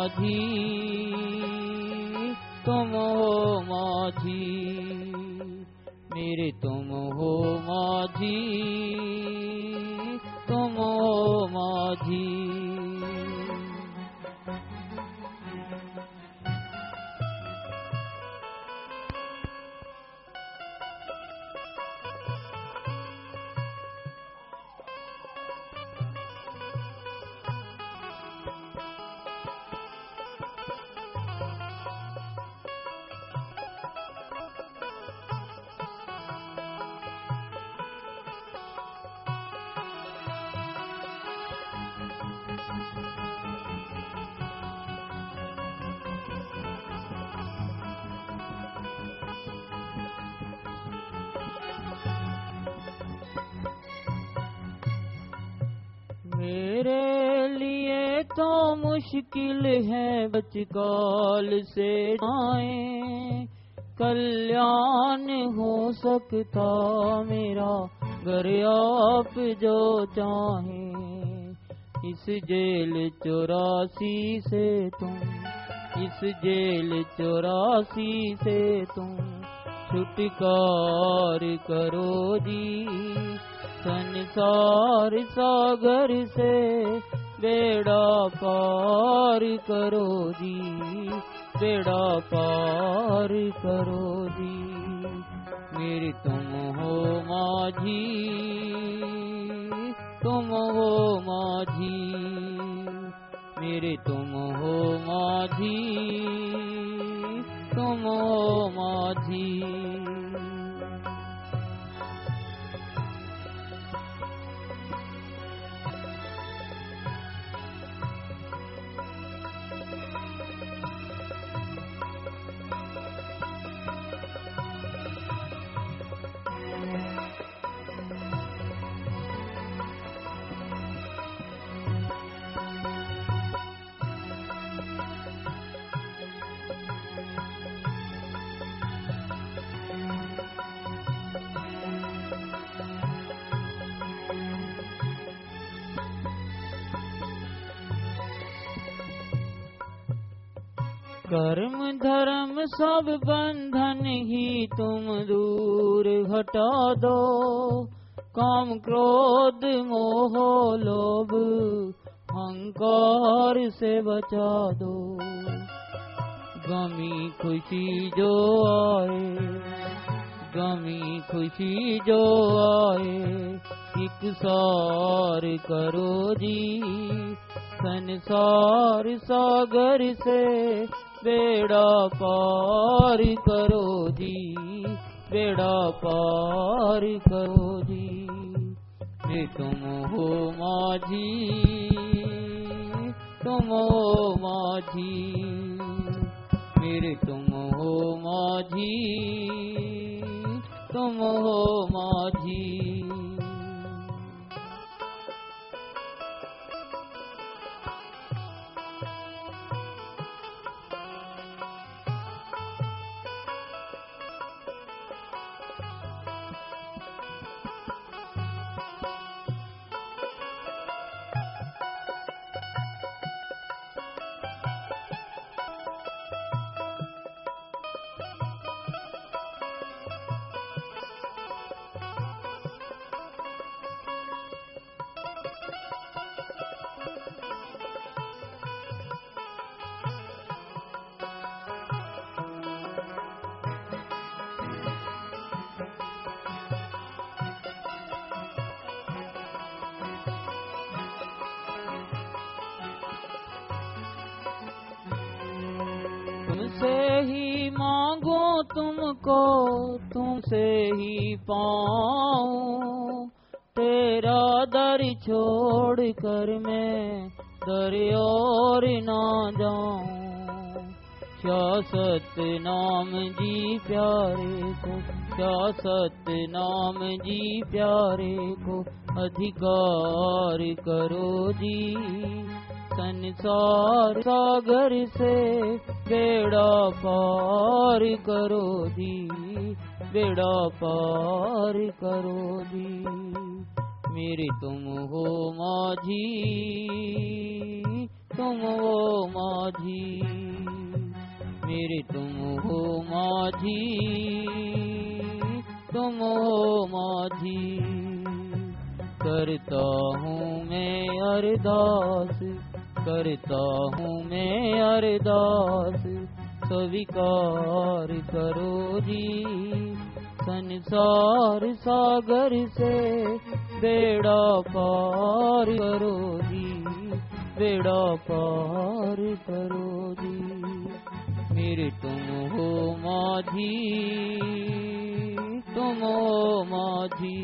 माझी, तुम हो माझी, मेरे तुम हो माझी, तुम हो माझी। मेरे लिए तो मुश्किल है बचकाल से आए, कल्याण हो सकता मेरा घर आप जो चाहें। इस जेल 84 से तुम, इस जेल 84 से तुम छुटकार करो जी, संसार सागर से बेड़ा पार करो जी, बेड़ा पार करो जी। मेरी तुम हो माझी, तुम हो माझी, मेरे तुम हो माझी, तुम हो माझी। कर्म धर्म सब बंधन ही तुम दूर हटा दो, काम क्रोध मोह लोभ अहंकार से बचा दो। गमी खुशी जो आए, गमी खुशी जो आए, इकसार करो जी, संसार सागर से बेड़ा पार करो जी, बेड़ा पार करो जी। ये तुम हो माझी, तुम हो माझी, मेरे तुम हो माझी, तुम हो माझी। तुमसे ही मांगो तुमको, तुमसे ही पाऊं, तेरा दर छोड़ कर मैं दर और ना जाऊं। क्या सतनाम जी प्यारे को, क्या सतनाम जी प्यारे को अधिकार करो जी, संसार सागर से बेड़ा पार करो जी, बेड़ा पार करो जी। मेरे तुम हो माझी, तुम हो माझी। माझी, मेरे तुम हो माझी, तुम हो माझी। करता हूँ मैं अरदास, करता हूँ मैं अरदास, स्वीकार करो जी। संसार सागर से बेड़ा पार करो जी, बेड़ा पार करो जी। मेरे तुम हो माझी, तुम हो माझी,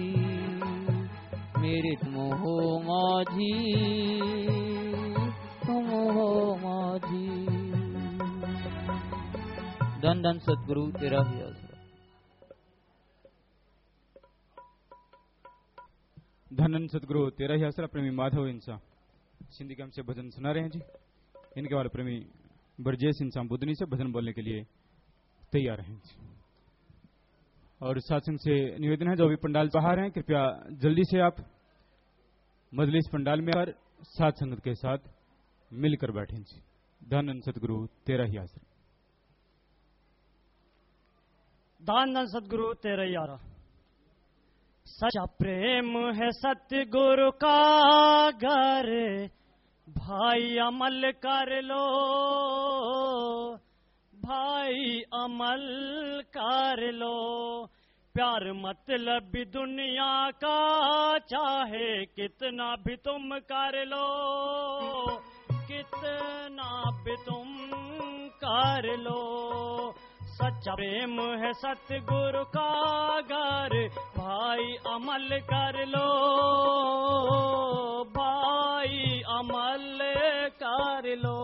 मेरे तुम हो माझी, तुम हो माझी। धन धन सतगुरु तेरा ही आसरा। धन धन सतगुरु तेरा ही आसरा। प्रेमी माधव इंसान सिंधी के हमसे भजन सुना रहे हैं जी। इनके वाले प्रेमी ब्रजेश इंसान बुधनी से भजन बोलने के लिए तैयार हैं जी। और सत्संग से निवेदन है जो भी पंडाल बाहर हैं, कृपया जल्दी से आप मजलिस पंडाल में और साथ संगत के साथ मिलकर बैठें जी। धन सतगुरु तेरा ही आसरा। धन धन सतगुरु तेरा ही आसरा। सच्चा प्रेम है सतगुरु का घर, भाई अमल कर लो, भाई अमल कर लो। प्यार मतलब भी दुनिया का चाहे कितना भी तुम कर लो, कितना भी तुम कर लो। सच्चा प्रेम है सतगुरु का घर, भाई अमल कर लो, भाई अमल कर लो।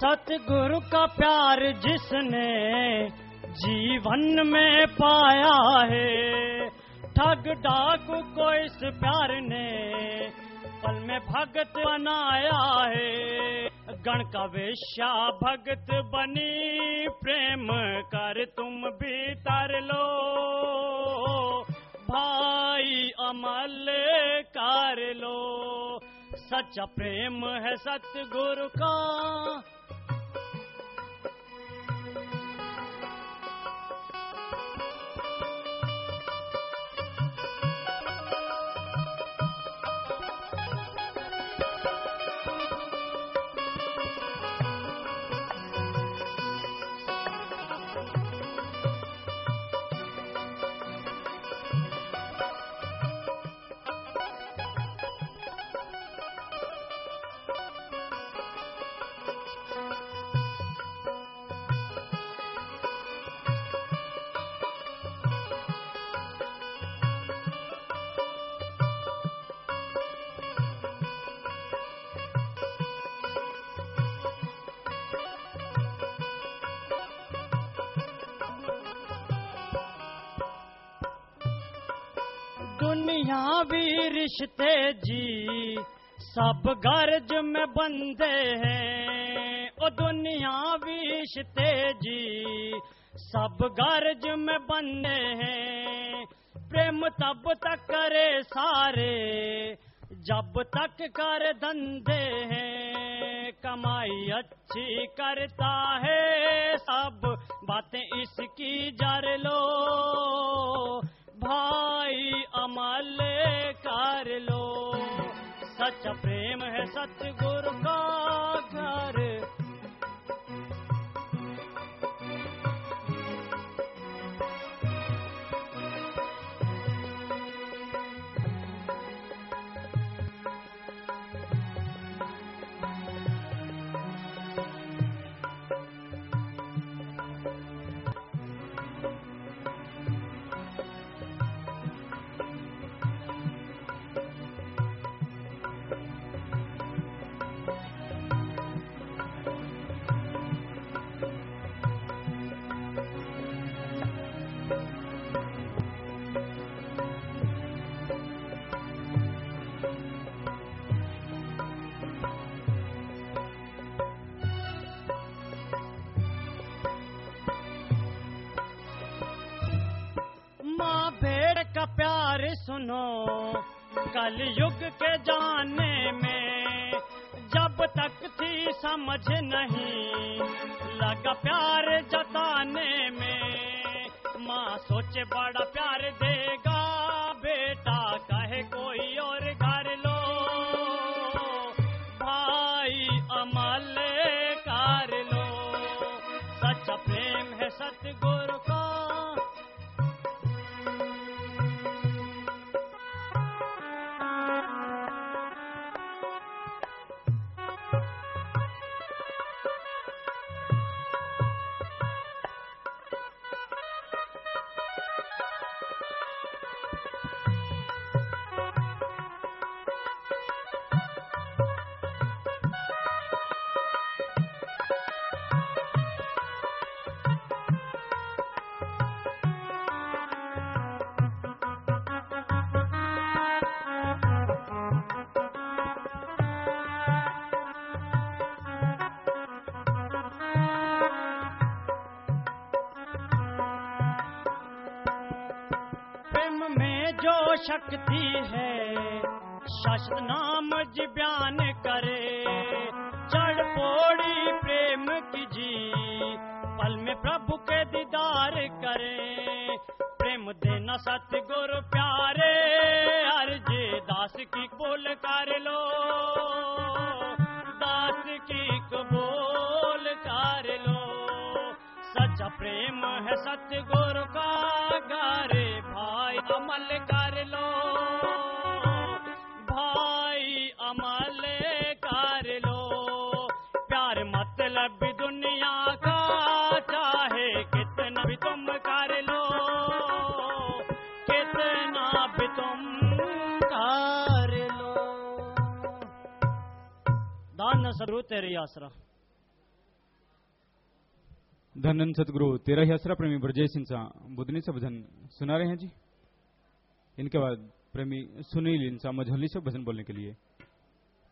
सतगुरु का प्यार जिसने जीवन में पाया है, ठग डाकू को इस प्यार ने पल में भगत बनाया है। गण का वेश्या भगत बनी, प्रेम कर तुम भी तर लो, भाई अमल कर लो। सच्चा प्रेम है सतगुरु का। दुनियावी रिश्ते जी सब गर्ज में बंधे हैं, ओ दुनियावी रिश्ते जी सब गर्ज में बंधे हैं। प्रेम तब तक करे सारे जब तक कर धंधे हैं, कमाई अच्छी करता है सब बातें इसकी जर लो, भाई अमल कर लो। सच्चा प्रेम है सतगुरु का घर। का प्यार सुनो कल युग के जाने में, जब तक थी समझ नहीं लगा प्यार जताने में। माँ सोचे बड़ा प्यार देगा बेटा, कहे कोई और घर लो, भाई अमल कर लो, सच्चा प्रेम है सतगुरु का। शक्ति है शाश्वत नाम जी बयान करे, चढ़ पौड़ी प्रेम की जी पल में प्रभु के दीदार करे। प्रेम देना सतगुरु प्यारे, अर्जी दास की कबूल कर लो, दास की कबूल कर लो, सच्चा प्रेम है सतगुरु का गारे, भाई अमल कर लो, भाई अमल कर लो। प्यार मतलब भी दुनिया का, चाहे कितना भी तुम कर लो, कितना भी तुम कर लो। दान सदगुरु तेरे आसरा। धन सतगुरु तेरा ही आसरा प्रेमी ब्रजेश सिंह बुधनी से भजन सुना रहे हैं जी। इनके बाद प्रेमी सुनील इंसा मझोली से भजन बोलने के लिए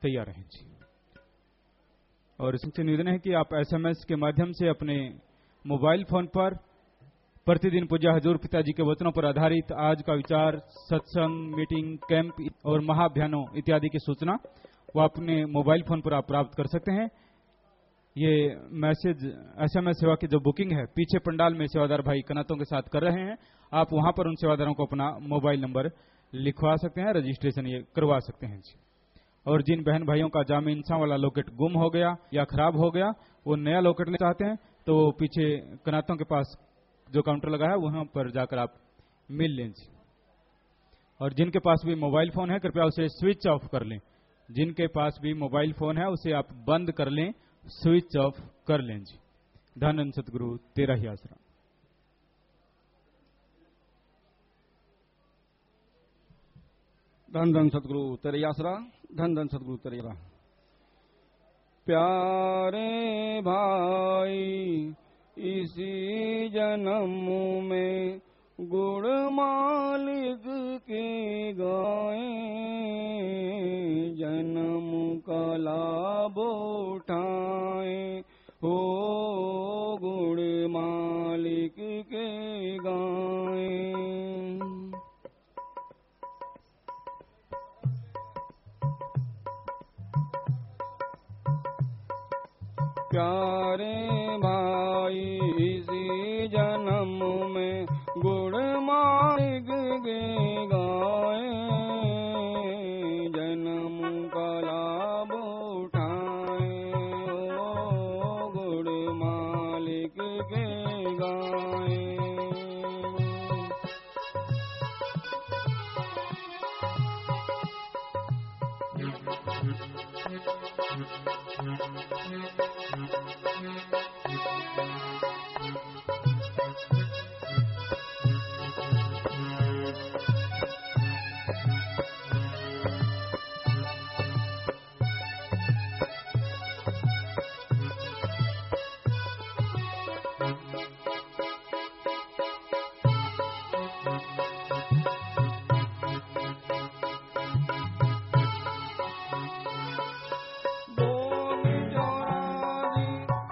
तैयार हैं जी। और इससे निवेदन है कि आप SMS के माध्यम से अपने मोबाइल फोन पर प्रतिदिन पूज्य हजूर पिताजी के वचनों पर आधारित आज का विचार, सत्संग, मीटिंग, कैंप और महाअभियानों इत्यादि की सूचना वो अपने मोबाइल फोन पर आप प्राप्त कर सकते हैं। ये मैसेज SMS सेवा की जो बुकिंग है पीछे पंडाल में सेवादार भाई कनातों के साथ कर रहे हैं, आप वहां पर उन सेवादारों को अपना मोबाइल नंबर लिखवा सकते हैं, रजिस्ट्रेशन ये करवा सकते हैं जी। और जिन बहन भाइयों का जामे इंसान वाला लॉकेट गुम हो गया या खराब हो गया, वो नया लॉकेट लेना चाहते हैं तो पीछे कनातों के पास जो काउंटर लगा है वहां पर जाकर आप मिल लें जी। और जिनके पास भी मोबाइल फोन है कृपया उसे स्विच ऑफ कर लें, जिनके पास भी मोबाइल फोन है उसे आप बंद कर लें, स्विच ऑफ कर लें जी। धन सतगुरु तेरा ही आसरा। धन धन सतगुरु तेरे आसरा, धन धन सतगुरु तेरे आसरा। प्यारे भाई इसी जन्म में गुण मालिक के गाए, जन्म का लाभ उठाए हो गुण मालिक के गाए। प्यारे भाई इसी जन्म में गुण मालिक के गाए, जन्म का लाभ उठाए ओ गुण मालिक के गाए।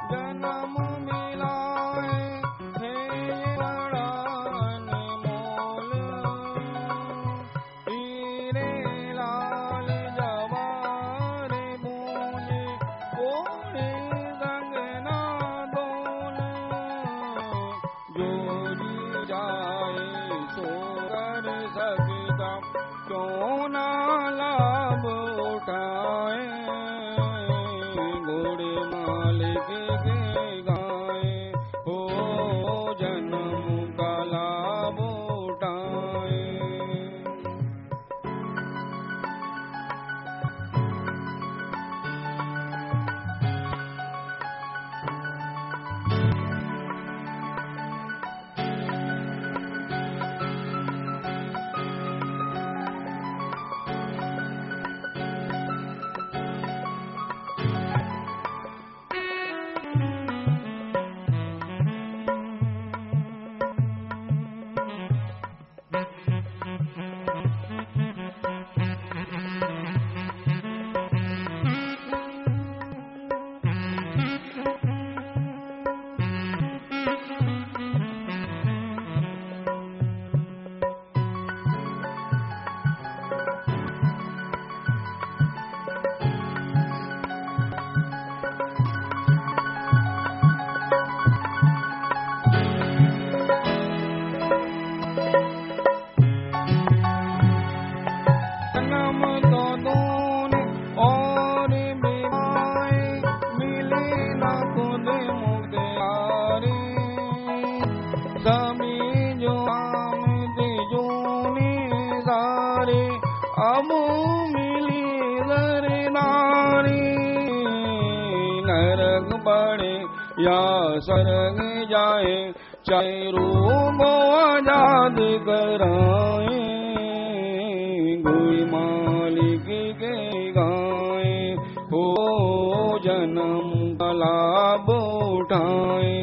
जन्म पड़े या सरग जाए, चाहे रूह आजाद कराए, गुड़ मालिक के गाए, हो जन्म का लाभ उठाए।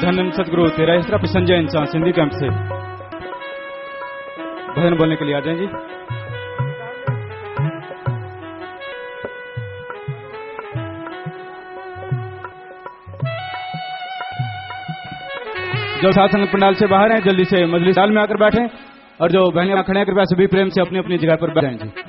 धन सतगुरु तेरा इसरा संजय इंसान सिंधी कैंप से भजन बोलने के लिए आ जाएं जी। जो साथ संगत पंडाल से बाहर हैं जल्दी से मजलिस हाल में आकर बैठें, और जो बहनें खड़े हैं कृपया सभी प्रेम से अपनी अपनी जगह पर बैठ जाएं जी।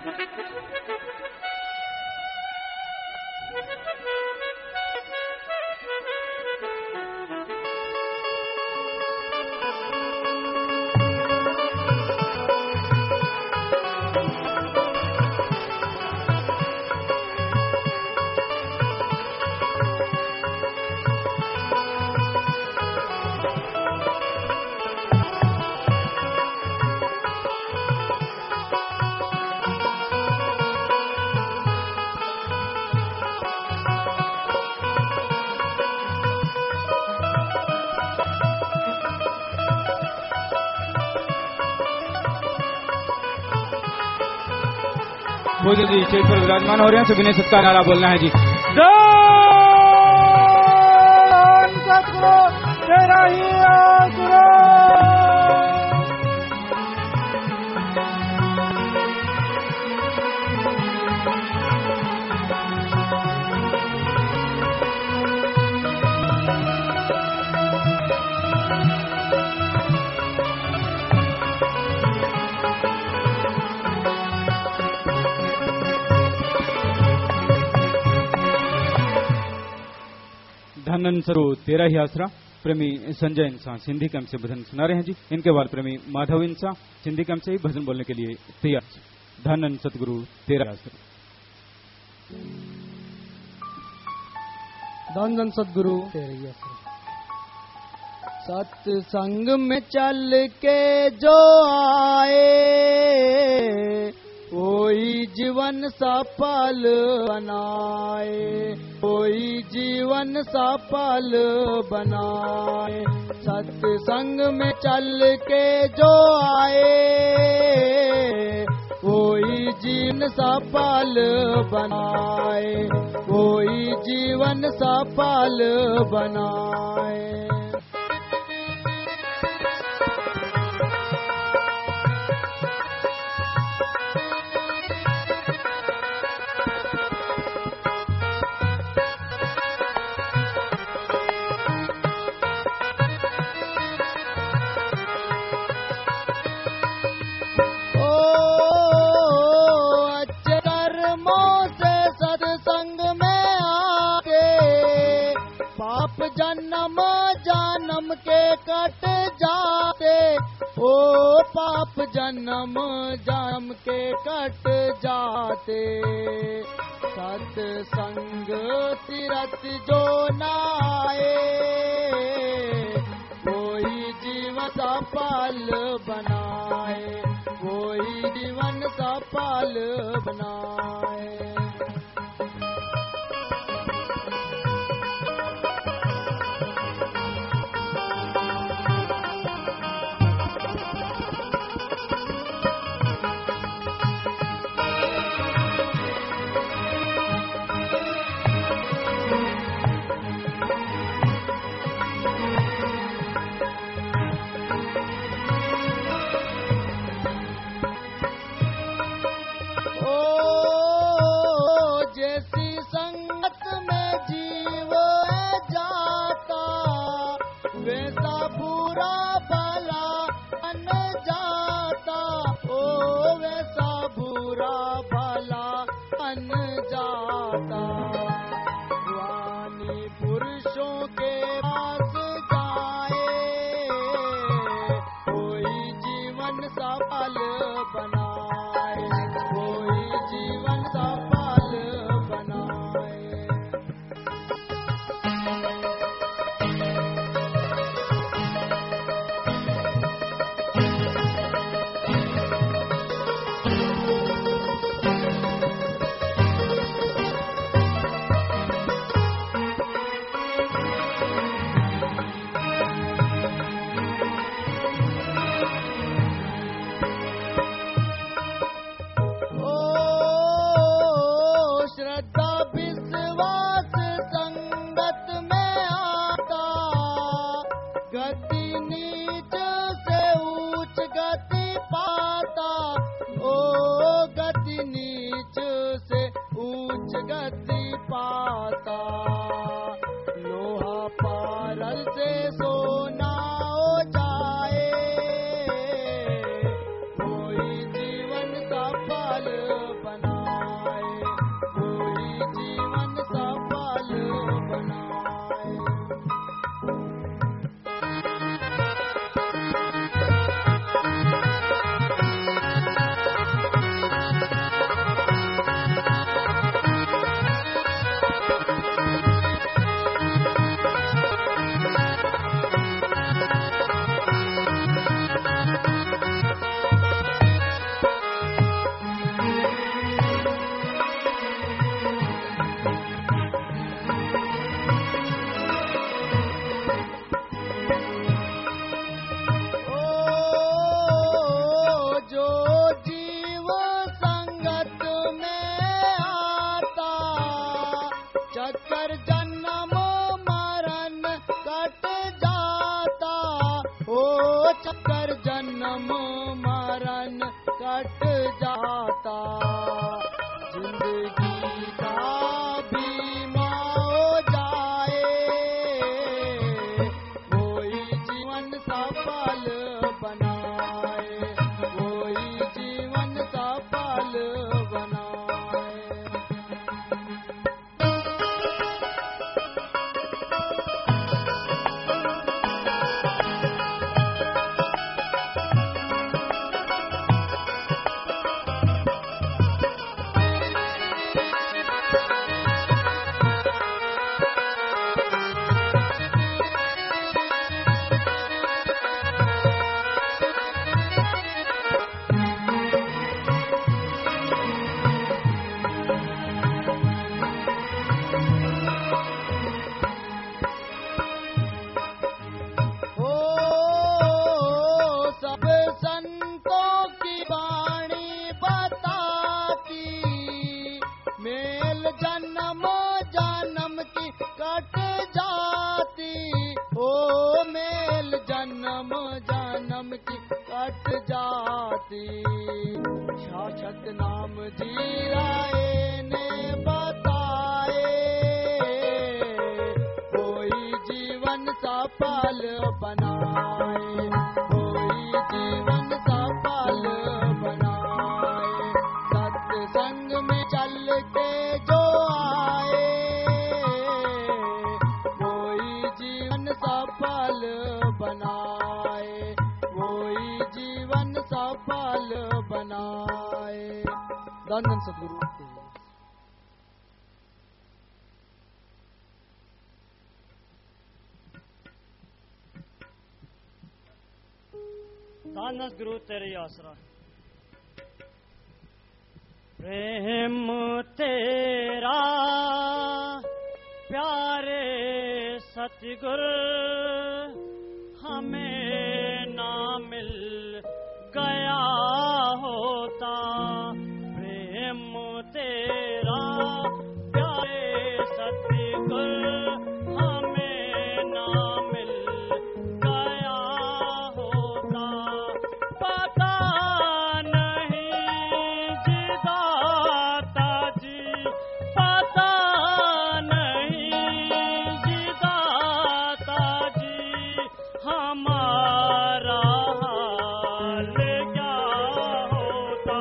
भोजन जी स्टेज पर विराजमान हो रहे हैं, सभी ने सबका नारा बोलना है जी। धन सतगुरु तेरा ही आसरा। धन सरो तेरा ही आसरा प्रेमी संजय इंसान सिंधी कैंप से भजन सुना रहे हैं जी। इनके बाद प्रेमी माधव इंसान सिंधी कैंप से ही भजन बोलने के लिए तैयार। धन सतगुरु तेरा आसरा। धन सतगुरु तेरा ही आसरा। सत्संग में चल के जो आए, कोई जीवन सफल बनाए, कोई जीवन सफल बनाए। सत्संग में चल के जो आए, कोई जीवन सफल बनाए, कोई जीवन सफल बनाए। जन्म जन्म के कट जाते, ओ पाप जन्म जन्म के कट जाते। सत्संग तीरथ जो नाए, कोई जीवन सफल बनाए, कोई जीवन सफल बनाए। ओ सफल बनाए, कोई जीवन सफल बनाए। चक्कर जन्म मरण कट जाता, ओ चक्कर जन्म मरण कट जाता। जिंदगी का बीमा हो जाए, कोई जीवन सफल बनाए, कोई जीवन सफल बनाए। मेल जन्म जन्म की कट जाती, ओ मेल जन्म जन्म की कट जाती। शाश्वत नाम जीराए ने बताए, कोई जीवन सफल बनाए, कोई जीवन सफल बनाए। सत्संग में चल के जो आए, कोई जीवन सफल बनाए, कोई जीवन सफल बनाए। धन धन सद्गुरु। दानस गुरु तेरे आसरा। प्रेम तेरा प्यारे सतगुर हमें ना मिल गया होता। प्रेम तेरा प्यारे सतगुर हमें ना मिल गया होता। पता नहीं जिदाता जी, पता नहीं जिदाता जी, हमारा हाल क्या होता।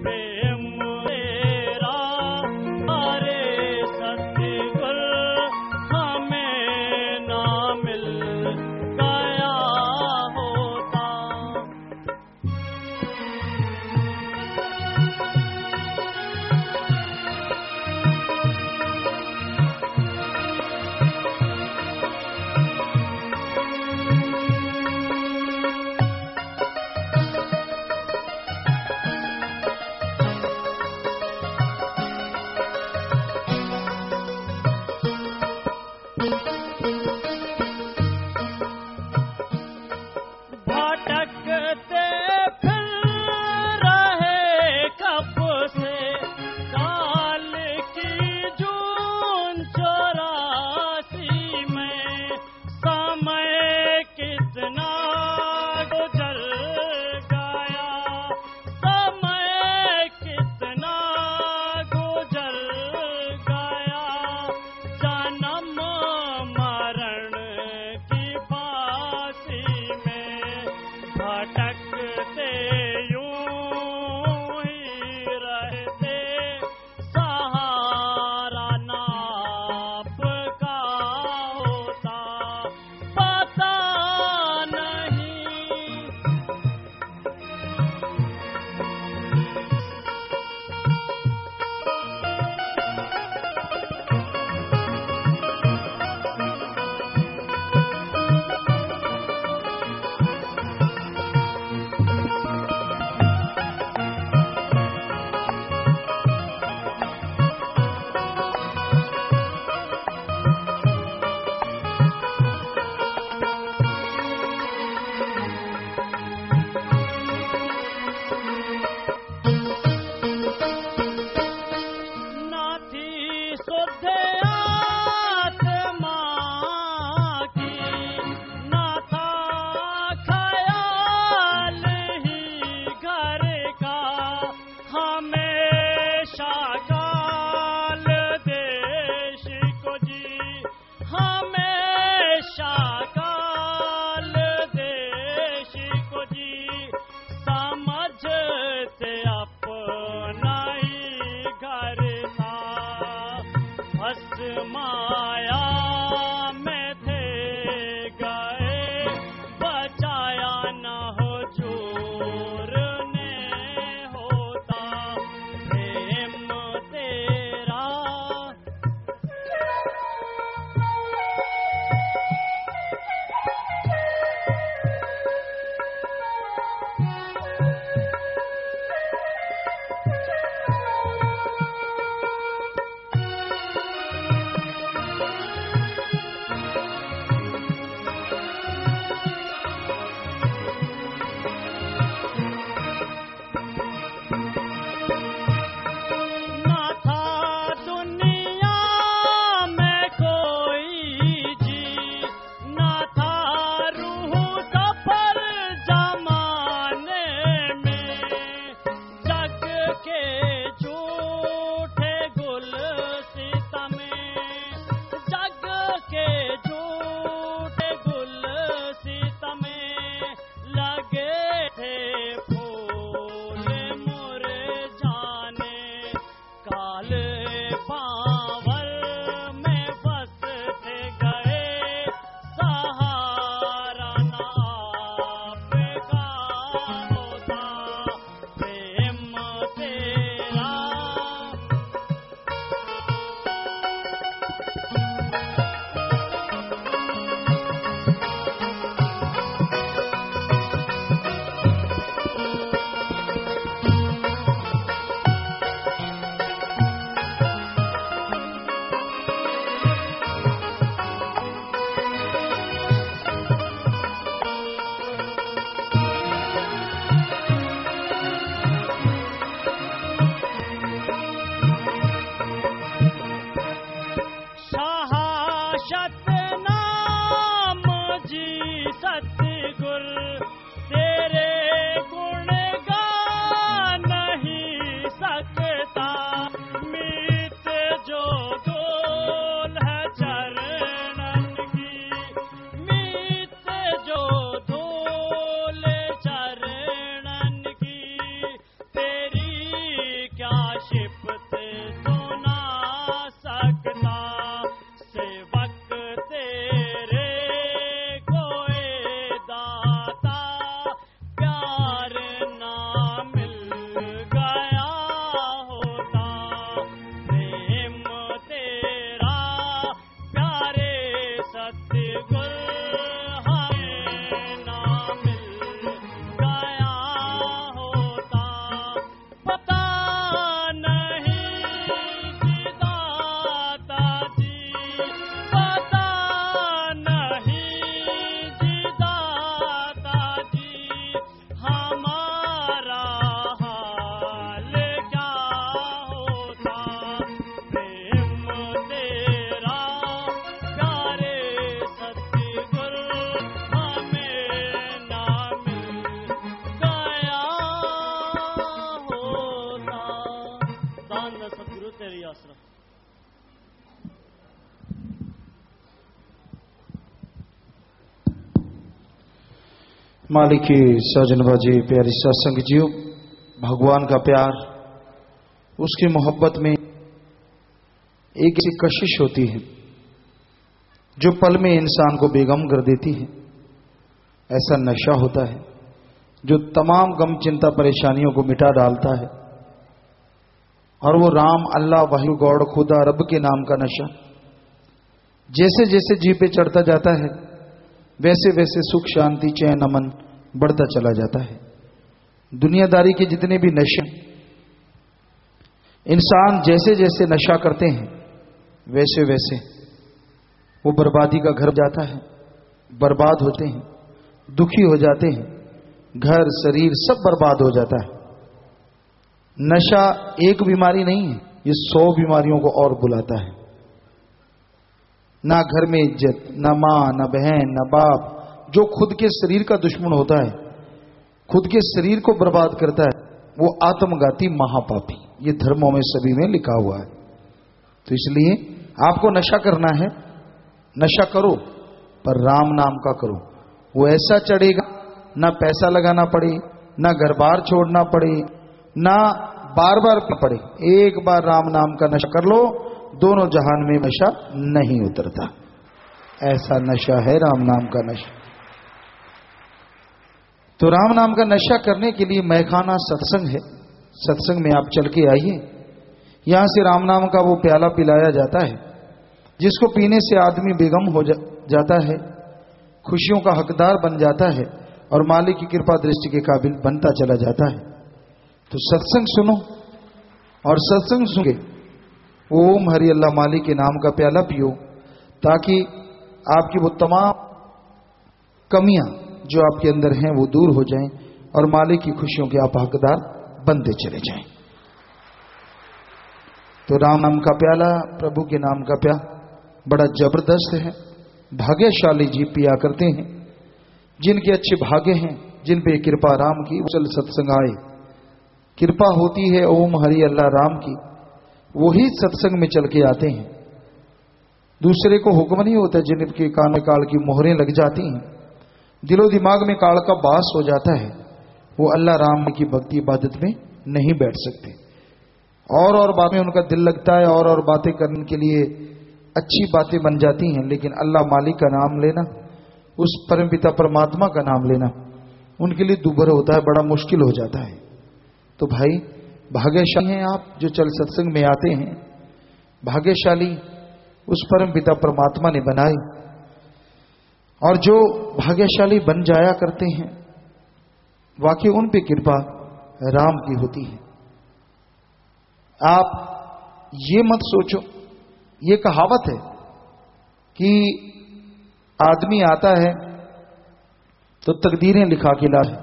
प्रेम तेरा माया में थे गए, बचाया न हुजूर ने होता प्रेम तेरा। मालिक की सजनबाजी, प्यारी सत्संग जीव, भगवान का प्यार, उसकी मोहब्बत में एक ऐसी कशिश होती है जो पल में इंसान को बेगम कर देती है। ऐसा नशा होता है जो तमाम गम चिंता परेशानियों को मिटा डालता है, और वो राम, अल्लाह, वाहिगुरु, गॉड, खुदा, रब के नाम का नशा जैसे जैसे जी पे चढ़ता जाता है वैसे वैसे सुख, शांति, चैन, अमन बढ़ता चला जाता है। दुनियादारी के जितने भी नशे, इंसान जैसे जैसे नशा करते हैं वैसे वैसे वो बर्बादी का घर जाता है, बर्बाद होते हैं, दुखी हो जाते हैं, घर, शरीर सब बर्बाद हो जाता है। नशा एक बीमारी नहीं है, ये 100 बीमारियों को और बुलाता है। ना घर में इज्जत, ना मां, ना बहन, ना बाप। जो खुद के शरीर का दुश्मन होता है, खुद के शरीर को बर्बाद करता है, वो आत्मघाती महापापी। ये धर्मों में सभी में लिखा हुआ है। तो इसलिए आपको नशा करना है, नशा करो, पर राम नाम का करो। वो ऐसा चढ़ेगा, ना पैसा लगाना पड़े, ना घर बार छोड़ना पड़े, ना बार बार पड़े। एक बार राम नाम का नशा कर लो, दोनों जहान में नशा नहीं उतरता। ऐसा नशा है राम नाम का नशा। तो राम नाम का नशा करने के लिए मैखाना सत्संग है। सत्संग में आप चल के आइए। यहां से राम नाम का वो प्याला पिलाया जाता है जिसको पीने से आदमी बेगम हो जाता है, खुशियों का हकदार बन जाता है और मालिक की कृपा दृष्टि के काबिल बनता चला जाता है। तो सत्संग सुनो और सत्संग सुन के ओम हरि अल्लाह मालिक के नाम का प्याला पियो, ताकि आपकी वो तमाम कमियां जो आपके अंदर हैं वो दूर हो जाएं और मालिक की खुशियों के आप हकदार बनते चले जाएं। तो राम नाम का प्याला, प्रभु के नाम का प्याला बड़ा जबरदस्त है। भाग्यशाली जी पिया करते हैं। जिनके अच्छे भाग्य हैं, जिन पे कृपा राम की, चल सत्संग आए। कृपा होती है ओम हरि अल्लाह राम की, वही सत्संग में चल के आते हैं। दूसरे को हुक्म नहीं होता, जिनके कान में काल की मोहरें लग जाती हैं, दिलो दिमाग में काल का बास हो जाता है, वो अल्लाह राम की भक्ति इबादत में नहीं बैठ सकते। और बातें उनका दिल लगता है, और बातें करने के लिए अच्छी बातें बन जाती हैं, लेकिन अल्लाह मालिक का नाम लेना, उस परमपिता परमात्मा का नाम लेना उनके लिए दुभर होता है, बड़ा मुश्किल हो जाता है। तो भाई भाग्यशाली हैं आप जो चल सत्संग में आते हैं। भाग्यशाली उस परमपिता परमात्मा ने बनाए, और जो भाग्यशाली बन जाया करते हैं वाकई उन पे कृपा राम की होती है। आप ये मत सोचो, ये कहावत है कि आदमी आता है तो तकदीरें लिखा के लाए,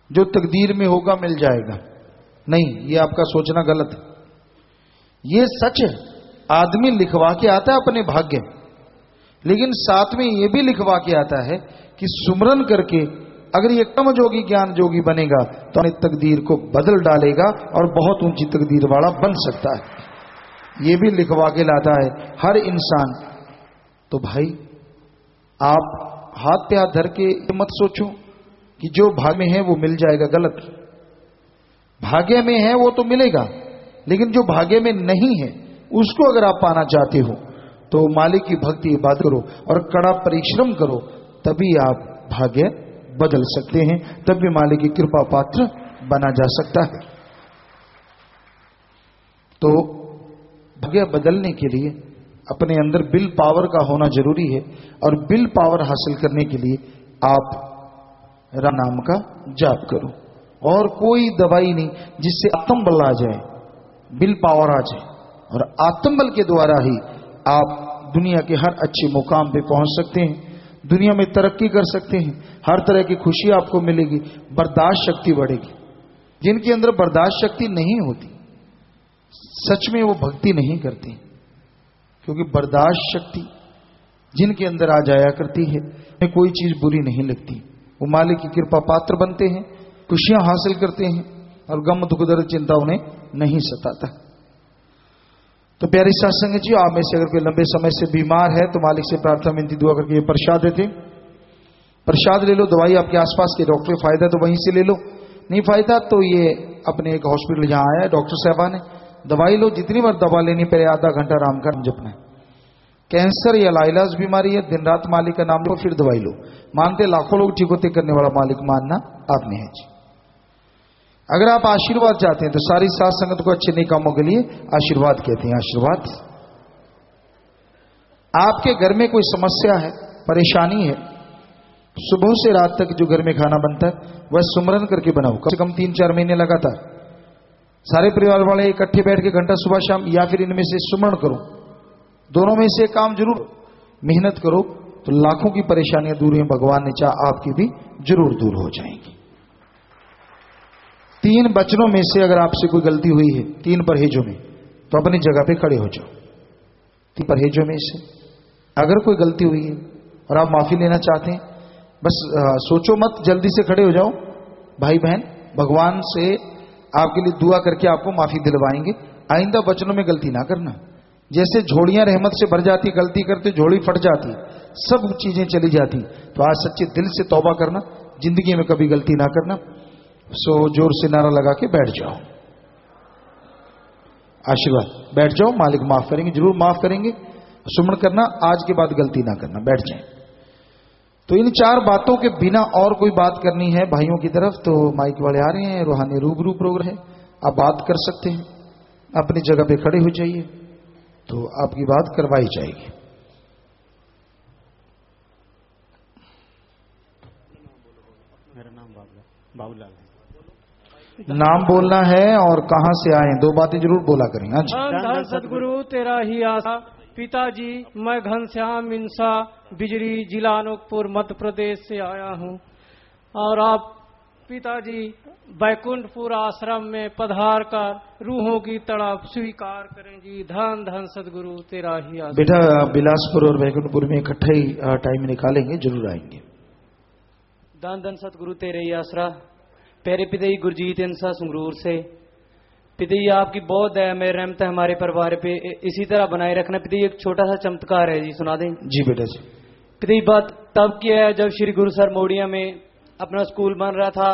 जो तकदीर में होगा मिल जाएगा। नहीं, ये आपका सोचना गलत है। ये सच है, आदमी लिखवा के आता है अपने भाग्य, लेकिन साथ में ये भी लिखवा के आता है कि सुमरन करके अगर ये कम जोगी ज्ञान जोगी बनेगा तो अपनी तकदीर को बदल डालेगा और बहुत ऊंची तकदीर वाला बन सकता है। ये भी लिखवा के लाता है हर इंसान। तो भाई आप हाथ पे हाथ धर के मत सोचो कि जो भाग्य में है वो मिल जाएगा, गलत। भाग्य में है वो तो मिलेगा, लेकिन जो भाग्य में नहीं है उसको अगर आप पाना चाहते हो तो मालिक की भक्ति इबादत करो और कड़ा परिश्रम करो, तभी आप भाग्य बदल सकते हैं, तब भी मालिक की कृपा पात्र बना जा सकता है। तो भाग्य बदलने के लिए अपने अंदर विल पावर का होना जरूरी है, और विल पावर हासिल करने के लिए आप राम नाम का जाप करो। और कोई दवाई नहीं जिससे आत्मबल आ जाए, विल पावर आ जाए, और आत्मबल के द्वारा ही आप दुनिया के हर अच्छे मुकाम पे पहुंच सकते हैं, दुनिया में तरक्की कर सकते हैं, हर तरह की खुशी आपको मिलेगी, बर्दाश्त शक्ति बढ़ेगी। जिनके अंदर बर्दाश्त शक्ति नहीं होती सच में वो भक्ति नहीं करते, क्योंकि बर्दाश्त शक्ति जिनके अंदर आ जाया करती है उन्हें कोई चीज बुरी नहीं लगती। वो मालिक की कृपा पात्र बनते हैं, खुशियां हासिल करते हैं, और गम दुख दर्द चिंता उन्हें नहीं सताता। तो प्यारी साथ संगत जी, आप में से अगर कोई लंबे समय से बीमार है तो मालिक से प्रार्थना विनती दुआ करके ये प्रसाद देते, प्रसाद ले लो। दवाई आपके आसपास के डॉक्टर फायदा तो वहीं से ले लो, नहीं फायदा तो ये अपने एक हॉस्पिटल यहाँ आया है डॉक्टर साहबान है, दवाई लो। जितनी बार दवा लेनी पहले आधा घंटा आराम का जपना है। कैंसर या लाइलाज बीमारी है, दिन रात मालिक का नाम लो फिर दवाई लो। मानते लाखों लोग ठीक होते, करने वाला मालिक मानना आप में है जी। अगर आप आशीर्वाद चाहते हैं तो सारी साथ संगत को अच्छे नए कामों के लिए आशीर्वाद कहते हैं। आशीर्वाद, आपके घर में कोई समस्या है, परेशानी है, सुबह से रात तक जो घर में खाना बनता है वह सुमरन करके बनाओ, कम से कम 3-4 महीने लगातार। सारे परिवार वाले इकट्ठे बैठ के घंटा सुबह शाम, या फिर इनमें से सुमरण करो, दोनों में से काम जरूर मेहनत करो, तो लाखों की परेशानियां दूर हैं, भगवान ने चाहा आपकी भी जरूर दूर हो जाएंगी। 3 वचनों में से अगर आपसे कोई गलती हुई है, 3 परहेजों में, तो अपनी जगह पे खड़े हो जाओ। 3 परहेजों में से अगर कोई गलती हुई है और आप माफी लेना चाहते हैं, बस सोचो मत, जल्दी से खड़े हो जाओ। भाई बहन भगवान से आपके लिए दुआ करके आपको माफी दिलवाएंगे। आइंदा वचनों में गलती ना करना। जैसे झोड़ियां रहमत से भर जाती, गलती करते झोड़ी फट जाती, सब चीजें चली जाती। तो आज सच्चे दिल से तौबा करना, जिंदगी में कभी गलती ना करना। सो जोर से नारा लगा के बैठ जाओ। आशीर्वाद। बैठ जाओ, मालिक माफ करेंगे, जरूर माफ करेंगे। सुमन करना, आज के बाद गलती ना करना, बैठ जाए। तो इन 4 बातों के बिना और कोई बात करनी है भाइयों की तरफ तो माइक वाले आ रहे हैं, रूहानी रूबरू प्रोग्राम है, आप बात कर सकते हैं। अपनी जगह पे खड़े हो जाइए तो आपकी बात करवाई जाएगी। मेरा नाम बाबूलाल है। नाम बोलना है और कहां से आए, 2 बातें जरूर बोला करें। हाँ जी। धन सदगुरु तेरा ही आशा। पिताजी, मैं घनश्याम इंसा बिजरी, जिला अनूपपुर, मध्य प्रदेश से आया हूँ। और आप पिताजी बैकुंठपुर आश्रम में पधार कर रूहों की तड़प स्वीकार करें जी। धन धन सदगुरु तेरा ही आशा। बेटा बिलासपुर और बैकुंठपुर में इकट्ठा ही टाइम निकालेंगे, जरूर आएंगे। धन धन सतगुरु तेरे ही आसरा। प्यारे पिताजी गुरजीत इंसा संगरूर से। पिताजी आपकी बहुत दया में रहमत है हमारे परिवार पे, इसी तरह बनाए रखना। पिताजी एक छोटा सा चमत्कार है जी, सुना दें? जी बेटा जी। पिताजी बात तब की है जब श्री गुरु सर मोड़िया में अपना स्कूल बन रहा था,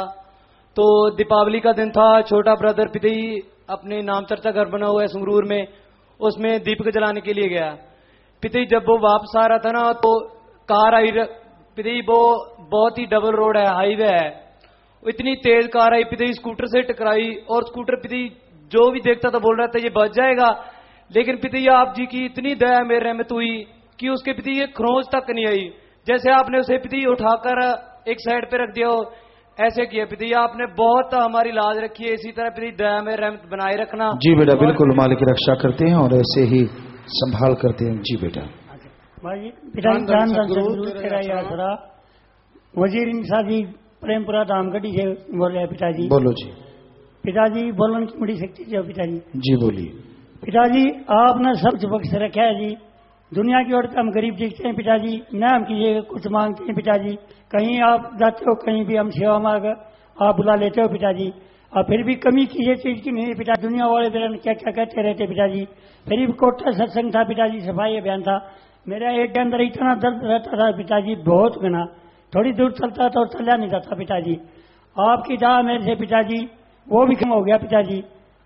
तो दीपावली का दिन था। छोटा ब्रदर पिताजी अपने नाम चर्चा घर बना हुआ है संगरूर में, उसमें दीपक जलाने के लिए गया। पिताजी जब वो वापस आ रहा था ना तो कार आई। पिताजी वो बहुत ही डबल रोड है, हाईवे है, इतनी तेज कार आई पिताजी, स्कूटर से टकराई। और स्कूटर पिताजी जो भी देखता था बोल रहा था ये बच जाएगा, लेकिन पिताजी आप जी की इतनी दया मेरे रहमत हुई कि उसके पिताजी एक खरोंच तक नहीं आई। जैसे आपने उसे पिताजी उठाकर एक साइड पे रख दिया हो, ऐसे किया पिताजी। आपने बहुत हमारी लाज रखी है, इसी तरह पिताजी दया में रहमत बनाए रखना। जी बेटा बिल्कुल, मालिक की रक्षा करते हैं और ऐसे ही संभाल करते हैं। जी बेटा। वजीर इंसा जी प्रेमपुरा धामगढ़ी से बोल रहे हैं पिताजी। बोलो जी। पिताजी बोलन की बड़ी शक्ति है पिताजी। जी बोलिए। पिताजी आपने सब बख्श रखा है जी। दुनिया की ओर हम गरीब दिखते हैं पिताजी, न हम किसी कुछ मांगते हैं पिताजी। कहीं आप जाते हो, कहीं भी हम सेवा मांग आप बुला लेते हो पिताजी, और फिर भी कमी किसी चीज की नहीं पिता। दुनिया वाले बेरन क्या क्या कहते रहते पिताजी। फिर भी कोटा सत्संग था पिताजी, सफाई अभियान था। मेरा एक के अंदर इतना दर्द रहता था पिताजी, बहुत घना। थोड़ी दूर चलता तो चला नहीं जाता पिताजी। आपकी दया मेरे से पिताजी वो भी कम हो गया पिताजी।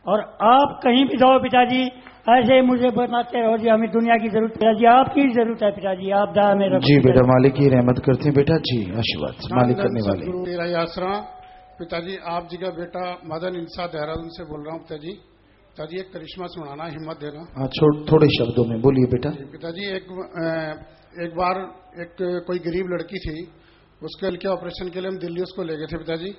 और आप कहीं भी जाओ पिताजी ऐसे मुझे बताते रहो जी, हमें दुनिया की जरूरत पिताजी, आपकी जरूरत है पिताजी, आप दया में रखो। जी बेटा, मालिक की रहमत करते हैं बेटा। जी आशीर्वाद मालिक करने वाले। तेरा ही आसरा। पिताजी आप जी का बेटा मदन इंसा देहरादून से बोल रहा हूँ पिताजी। पिताजी एक करिश्मा सुनाना, हिम्मत देना। हाँ थोड़े शब्दों में बोलिए बेटा। पिताजी एक बार एक कोई गरीब लड़की थी, उसके लिए ऑपरेशन के लिए हम दिल्ली उसको ले गए थे पिताजी।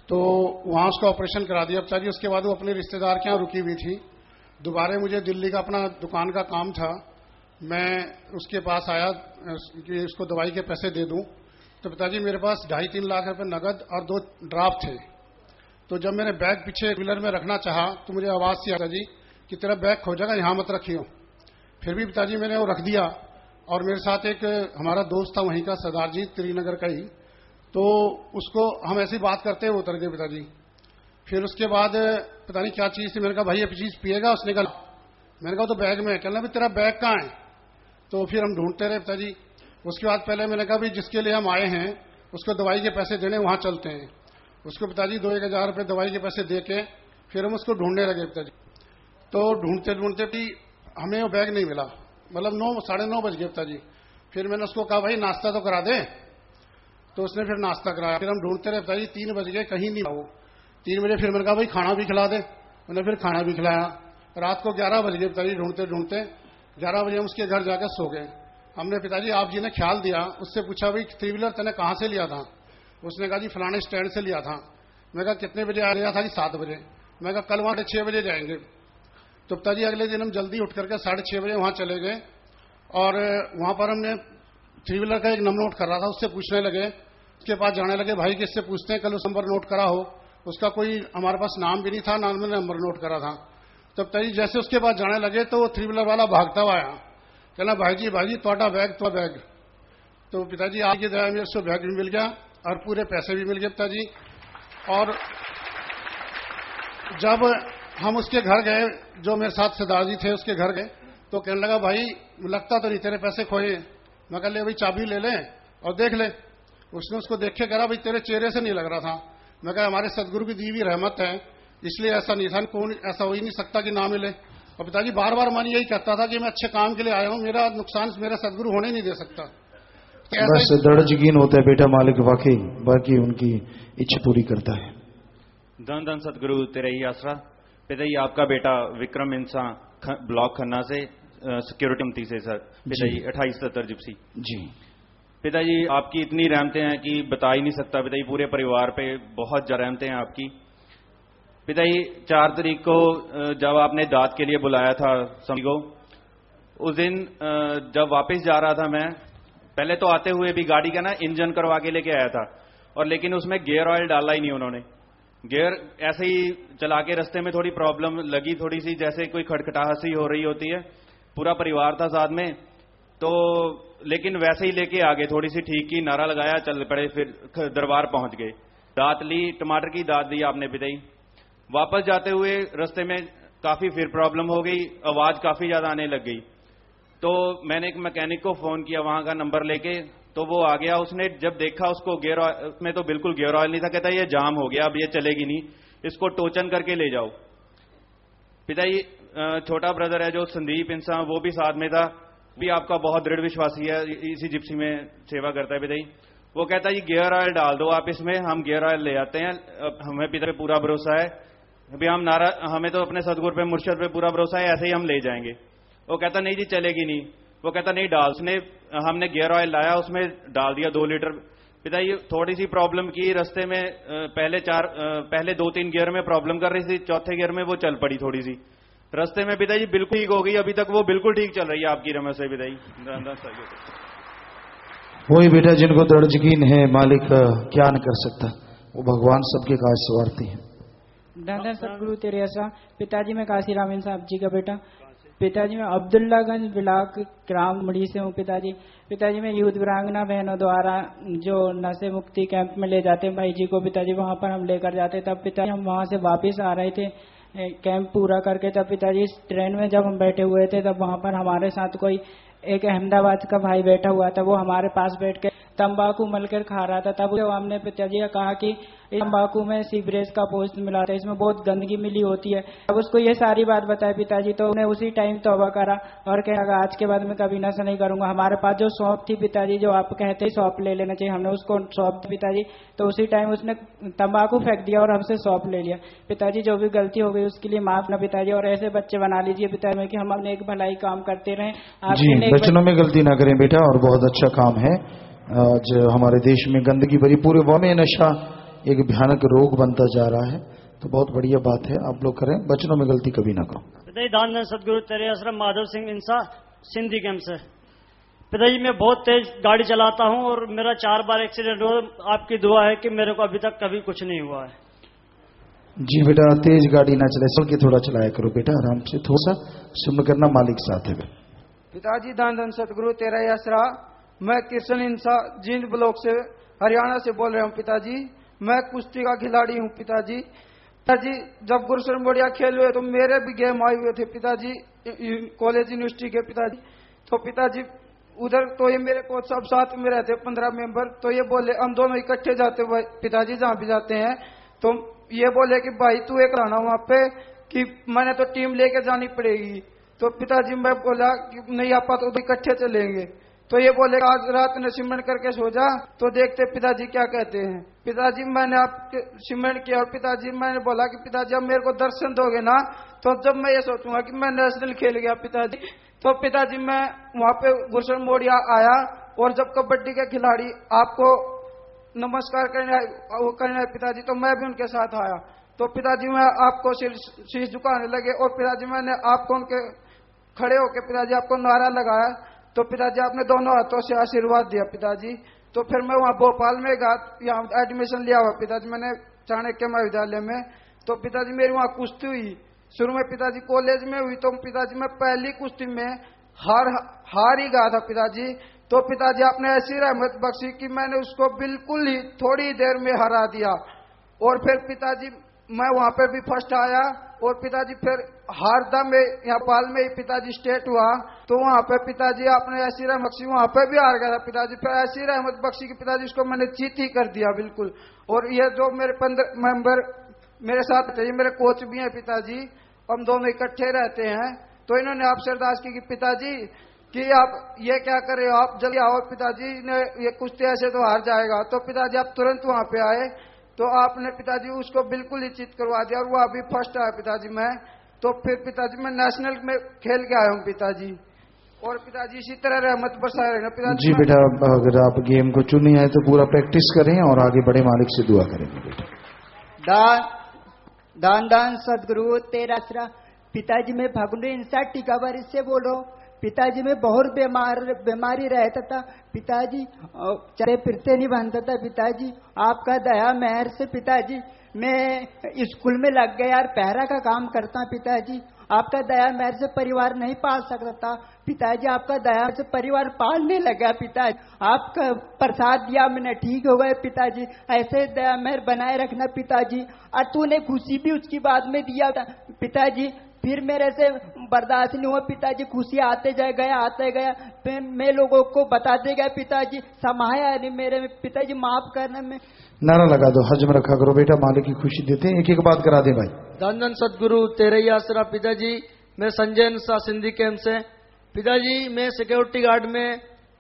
तो वहां उसका ऑपरेशन करा दिया पिताजी। उसके बाद वो अपने रिश्तेदार के यहाँ रुकी हुई थी। दोबारा मुझे दिल्ली का अपना दुकान का काम था, मैं उसके पास आया कि उसको दवाई के पैसे दे दूं। तो पिताजी मेरे पास 2.5-3 लाख रुपए नगद और 2 ड्राफ्ट थे। तो जब मैंने बैग पीछे व्हीलर में रखना चाहा तो मुझे आवाज सी आता जी कि तेरा बैग खो जाएगा, यहां मत रखियो। फिर भी पिताजी मैंने वो रख दिया। और मेरे साथ एक हमारा दोस्त था वहीं का, सरदार जी त्रिनगर का ही, तो उसको हम ऐसी बात करते हुए उतर गए पिताजी। फिर उसके बाद पता नहीं क्या चीज थी, मैंने कहा भाई ये चीज पिएगा? उसने कहा, मैंने कहा तो बैग में। कहना भी तेरा बैग कहाँ है? तो फिर हम ढूंढते रहे पिताजी। उसके बाद पहले मैंने कहा भी जिसके लिए हम आए हैं उसको दवाई के पैसे देने, वहां चलते हैं। उसको पिताजी 2-1 हजार रुपये दवाई के पैसे दे के फिर हम उसको ढूंढने लगे पिताजी। तो ढूंढते ढूंढते भी हमें वो बैग नहीं मिला, मतलब 9-9:30 बज गए पिताजी। फिर मैंने उसको कहा भाई नाश्ता तो करा दे, तो उसने फिर नाश्ता कराया। फिर हम ढूंढते रहे पिताजी, 3 बज गए, कहीं नहीं वो। 3 बजे फिर मैंने कहा भाई खाना भी खिला दे, उन्हें फिर खाना भी खिलाया। रात को 11 बज गए पिताजी, ढूंढते ढूंढते 11 बजे हम उसके घर जाकर सो गए। हमने पिताजी आप जी ने ख्याल दिया, उससे पूछा भाई 3 व्हीलर तेने कहां से लिया था? उसने कहा जी फलाने स्टैंड से लिया था। मैं कहा कितने बजे आ गया था? जी 7 बजे। मैं कहा कल वहां 6 बजे जाएंगे। तो पिताजी अगले दिन हम जल्दी उठ करके 6:30 बजे वहां चले गए और वहां पर हमने 3 व्हीलर का एक नंबर नोट कर रहा था, उससे पूछने लगे। उसके पास जाने लगे, भाई किससे पूछते हैं, कल उस नंबर नोट करा हो? उसका कोई हमारे पास नाम भी नहीं था, नाम मैंने नंबर नोट करा था। तो पिताजी जैसे उसके पास जाने लगे तो वो 3 व्हीलर वाला भागता हुआ आया, कहना भाई जी तोड़ा बैग तो बैग। तो पिताजी आगे दया में उसको बैग भी मिल गया और पूरे पैसे भी मिल गए पिताजी। और जब हम उसके घर गए, जो मेरे साथ सरदार जी थे उसके घर गए, तो कहने लगा भाई लगता तो नहीं तेरे पैसे खोए। मैं कह ले भाई चाबी ले ले और देख ले। उसने उसको देख के कहा भाई तेरे चेहरे से नहीं लग रहा था। मैं कहा हमारे सदगुरु की दी हुई रहमत है इसलिए ऐसा नहीं था, कौन ऐसा हो ही नहीं सकता कि ना मिले। और पिताजी बार बार मन यही कहता था कि मैं अच्छे काम के लिए आया हूँ, मेरा नुकसान मेरा सदगुरु होने नहीं दे सकता। तो बस दृढ़ यकीन होता है बेटा मालिक वाकई बाकी उनकी इच्छा पूरी करता है। धन धन सदगुरु तेरा ही आसरा। पिताजी आपका बेटा विक्रम इंसान ब्लॉक खन्ना से सिक्योरिटी मंत्री से सर, पिताजी 2870 जिप्सी जी। पिताजी आपकी इतनी रहमतें हैं कि बता ही नहीं सकता पिताजी, पूरे परिवार पे बहुत रहमतें हैं आपकी। पिताजी 4 तारीख को जब आपने दाद के लिए बुलाया था सभी को, उस दिन जब वापस जा रहा था मैं, पहले तो आते हुए भी गाड़ी का ना इंजन करवा के लेके आया था, और लेकिन उसमें गियर ऑयल डाला ही नहीं उन्होंने। गियर ऐसे ही चला के रास्ते में थोड़ी प्रॉब्लम लगी, थोड़ी सी जैसे कोई खटखटाहट सी हो रही होती है, पूरा परिवार था साथ में, तो लेकिन वैसे ही लेके आ गए, थोड़ी सी ठीक की, नारा लगाया, चल पड़े, फिर दरबार पहुंच गए। दात ली, टमाटर की दात दी आपने पिताई। वापस जाते हुए रास्ते में काफी फिर प्रॉब्लम हो गई, आवाज काफी ज्यादा आने लग गई। तो मैंने एक मैकेनिक को फोन किया वहां का नंबर लेके, तो वो आ गया। उसने जब देखा उसको गियर ऑयल में तो बिल्कुल गियर ऑयल नहीं था, कहता ये जाम हो गया, अब ये चलेगी नहीं, इसको टोचन करके ले जाओ। पिताजी छोटा ब्रदर है जो संदीप इंसान, वो भी साथ में था, भी आपका बहुत दृढ़ विश्वासी है, इसी जिप्सी में सेवा करता है पिताजी। वो कहता है ये गियर ऑयल डाल दो आप इसमें, हम गियर ऑयल ले आते हैं, हमें पिता पे पूरा भरोसा है, अभी हम हमें तो अपने सदगुरु पे मुर्शद पे पूरा भरोसा है, ऐसे ही हम ले जाएंगे। वो कहता नहीं जी चलेगी नहीं, वो कहता नहीं डाल, उसने हमने गियर ऑयल लाया, उसमें डाल दिया 2 लीटर। पिताजी थोड़ी सी प्रॉब्लम की रास्ते में, पहले 2-3 गियर में प्रॉब्लम कर रही थी, चौथे गियर में वो चल पड़ी थोड़ी सी रास्ते में, पिताजी बिल्कुल ठीक हो गई, अभी तक वो बिल्कुल ठीक चल रही है आपकी रहमत से पिताजी। वही बेटा जिनको दृढ़ यकीन है मालिक क्या न कर सकता, वो भगवान सबके काज सवारते हैं। धन सदगुरु तेरे ऐसा। पिताजी मैं काशीराम साहब जी का बेटा। पिताजी मैं अब्दुल्लागंज ब्लॉक ग्राम मुड़ी से हूँ पिताजी। पिताजी मैं यूथ वीरांगना बहनों द्वारा जो नशे मुक्ति कैंप में ले जाते हैं भाई जी को, पिताजी वहाँ पर हम लेकर जाते, तब पिताजी हम वहाँ से वापस आ रहे थे कैंप पूरा करके, तब पिताजी ट्रेन में जब हम बैठे हुए थे, तब वहाँ पर हमारे साथ कोई एक अहमदाबाद का भाई बैठा हुआ था, वो हमारे पास बैठ के तंबाकू मलकर खा रहा था। तब हमने पिताजी का कहा कि तंबाकू में सीवरेज का पोस्ट मिला था, इसमें बहुत गंदगी मिली होती है। अब उसको ये सारी बात बताई पिताजी, तो उन्हें उसी टाइम तौबा करा और कहा आज के बाद मैं कभी नशा नहीं करूंगा। हमारे पास जो सौंप थी पिताजी, जो आप कहते हैं सौंप ले लेना चाहिए, हमने उसको सौंप पिताजी, तो उसी टाइम उसने तंबाकू फेंक दिया और हमसे सौंप ले लिया। पिताजी जो भी गलती हो गई उसके लिए माफ ना पिताजी, और ऐसे बच्चे बना लीजिए पिताजी कि हम अपने एक भलाई काम करते रहें। बच्चों में गलती ना करें बेटा, और बहुत अच्छा काम है। आज हमारे देश में गंदगी भरी पूरे व में नशा एक भयानक रोग बनता जा रहा है, तो बहुत बढ़िया बात है आप लोग करें, बच्चों में गलती कभी ना करो। पिताजी दान धन सदगुरु तेरे आश्रम माधव सिंह इंसा सिंधी कैंप से। पिताजी मैं बहुत तेज गाड़ी चलाता हूं और मेरा 4 बार एक्सीडेंट हुआ, आपकी दुआ है कि मेरे को अभी तक कभी कुछ नहीं हुआ है। जी बेटा तेज गाड़ी ना चलाए, चल के थोड़ा चलाया करो बेटा, आराम से थोड़ा सा सुन करना, मालिक साथ है। पिताजी दान धन सतगुरु तेरा ही आसरा। मैं कृष्ण इंसा जींद ब्लॉक से हरियाणा से बोल रहा हूँ पिताजी। मैं कुश्ती का खिलाड़ी हूँ पिताजी। पिताजी जब गुरुशरण बढ़िया खेल हुए तो मेरे भी गेम आए हुए थे पिताजी, कॉलेज यूनिवर्सिटी के पिताजी। तो पिताजी उधर तो ये मेरे कोच सब साथ में रहते 15 मेंबर, तो ये बोले हम दोनों इकट्ठे जाते हुए पिताजी जहाँ भी जाते हैं, तो ये बोले कि भाई तू एक रहना वहाँ पे, कि मैंने तो टीम लेके जानी पड़ेगी। तो पिताजी मैं बोला कि नहीं आपा तो इकट्ठे चलेंगे। तो ये बोले आज रात में सिमरन करके सो जा, तो देखते पिताजी क्या कहते हैं। पिताजी मैंने आप सिमरन किया और पिताजी मैंने बोला कि पिताजी अब मेरे को दर्शन दोगे ना, तो जब मैं ये सोचूंगा कि मैं नेशनल खेल गया पिताजी। तो पिताजी मैं वहाँ पे गुरुशरण मोड़िया आया, और जब कबड्डी के खिलाड़ी आपको नमस्कार करने पिताजी, तो मैं भी उनके साथ आया। तो पिताजी मैं आपको शीश झुकाने लगे, और पिताजी मैंने आपको उनके खड़े होकर पिताजी आपको नारा लगाया, तो पिताजी आपने दोनों हाथों से आशीर्वाद दिया पिताजी। तो फिर मैं वहाँ भोपाल में यहाँ एडमिशन लिया हुआ पिताजी मैंने चाणक्य महाविद्यालय में। तो पिताजी मेरी वहाँ कुश्ती हुई, शुरू में पिताजी कॉलेज में हुई, तो पिताजी मैं पहली कुश्ती में हार ही गया था पिताजी। तो पिताजी आपने ऐसी रहमत बख्शी कि मैंने उसको बिल्कुल ही थोड़ी देर में हरा दिया, और फिर पिताजी मैं वहां पे भी फर्स्ट आया, और पिताजी फिर हारदा में यहाँ पाल में ही पिताजी स्टेट हुआ, तो वहां पे पिताजी आपने ऐसी रहमत बख्शी वहां पे भी हार गया था पिताजी, फिर ऐसी रहमत बख्शी की पिताजी उसको मैंने जीत ही कर दिया बिल्कुल। और ये जो मेरे 15 मेंबर मेरे साथ पिताजी मेरे कोच भी हैं पिताजी, हम दोनों इकट्ठे रहते हैं। तो इन्होंने आपसे अरदास की कि पिताजी कि आप ये क्या कर रहे हो, आप जल्दी आओ। पिताजी ने ये कुश्ती ऐसे तो हार जाएगा। तो पिताजी आप तुरंत वहां पे आए, तो आपने पिताजी उसको बिल्कुल ही चित करवा दिया और वो अभी फर्स्ट आया पिताजी मैं। तो फिर पिताजी मैं नेशनल में खेल के आया हूँ पिताजी। और पिताजी इसी तरह रहमत बरसाए रहना पिताजी। जी बेटा, अगर आप गेम को चुनी है तो पूरा प्रैक्टिस करें और आगे बड़े मालिक से दुआ करेंगे बेटा। दान दान सदगुरु तेरा आसरा। पिताजी मैं भगुन इंसा टीकावारी से बोल रहा हूँ। पिताजी में बहुत बीमारी रहता था पिताजी, चले फिरते नहीं बनता था पिताजी। आपका दया मेहर से पिताजी मैं स्कूल में लग गया और पहरा का काम करता पिताजी। आपका दया मेहर से परिवार नहीं पाल सकता था पिताजी, आपका दया से परिवार पालने लगा पिताजी। आपका प्रसाद दिया मैंने, ठीक हो गए पिताजी। ऐसे दया मेहर बनाए रखना पिताजी। और तूने खुशी भी उसकी बाद में दिया था पिताजी। फिर मेरे से बर्दाश्त नहीं हुआ पिताजी, खुशी आते जाए गया आते गया। फिर मैं लोगों को बताते गए पिताजी, समाया नहीं मेरे में पिताजी, माफ करना। में नारा लगा दो, हजम रखा करो बेटा, मालिक की खुशी देते हैं। एक एक बात करा दे भाई। धन धन सदगुरु तेरे ही आसरा। पिताजी मैं संजय इंसा सिंधी कैंप से। पिताजी मैं सिक्योरिटी गार्ड में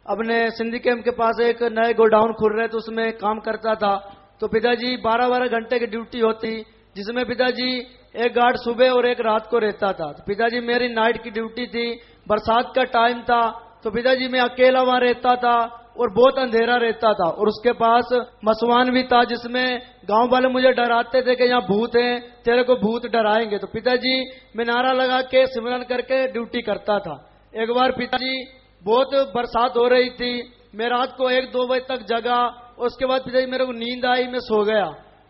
अपने सिंधी कैंप के पास एक नए गोडाउन खुल रहे तो उसमें काम करता था। तो पिताजी 12-12 घंटे की ड्यूटी होती, जिसमें पिताजी एक गार्ड सुबह और एक रात को रहता था। तो पिताजी मेरी नाइट की ड्यूटी थी, बरसात का टाइम था, तो पिताजी मैं अकेला वहां रहता था और बहुत अंधेरा रहता था। और उसके पास मसवान भी था, जिसमें गांव वाले मुझे डराते थे कि यहाँ भूत हैं, तेरे को भूत डराएंगे। तो पिताजी मैं नारा लगा के सिमरन करके ड्यूटी करता था। एक बार पिताजी बहुत बरसात हो रही थी, मैं रात को 1-2 बजे तक जगा। उसके बाद पिताजी मेरे को नींद आई, मैं सो गया।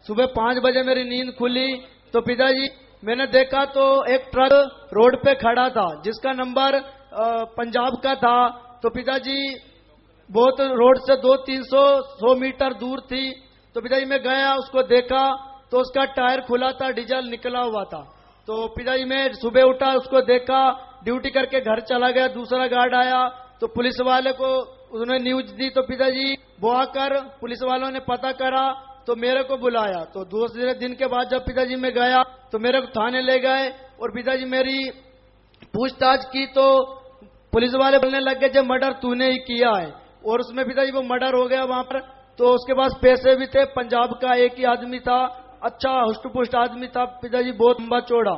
सुबह 5 बजे मेरी नींद खुली तो पिताजी मैंने देखा तो एक ट्रक रोड पे खड़ा था जिसका नंबर पंजाब का था। तो पिताजी बहुत रोड से 200-300 मीटर दूर थी। तो पिताजी मैं गया, उसको देखा तो उसका टायर खुला था, डीजल निकला हुआ था। तो पिताजी मैं सुबह उठा, उसको देखा, ड्यूटी करके घर चला गया। दूसरा गार्ड आया तो पुलिस वाले को उन्होंने न्यूज दी। तो पिताजी वो आकर पुलिस वालों ने पता करा तो मेरे को बुलाया। तो दूसरे दिन के बाद जब पिताजी मैं गया तो मेरे को थाने ले गए और पिताजी मेरी पूछताछ की तो पुलिस वाले बोलने लग गए जब मर्डर तूने ही किया है। और उसमें पिताजी वो मर्डर हो गया वहां पर। तो उसके पास पैसे भी थे, पंजाब का एक ही आदमी था, अच्छा हुष्ट पुष्ट आदमी था पिताजी, बहुत लंबा चौड़ा।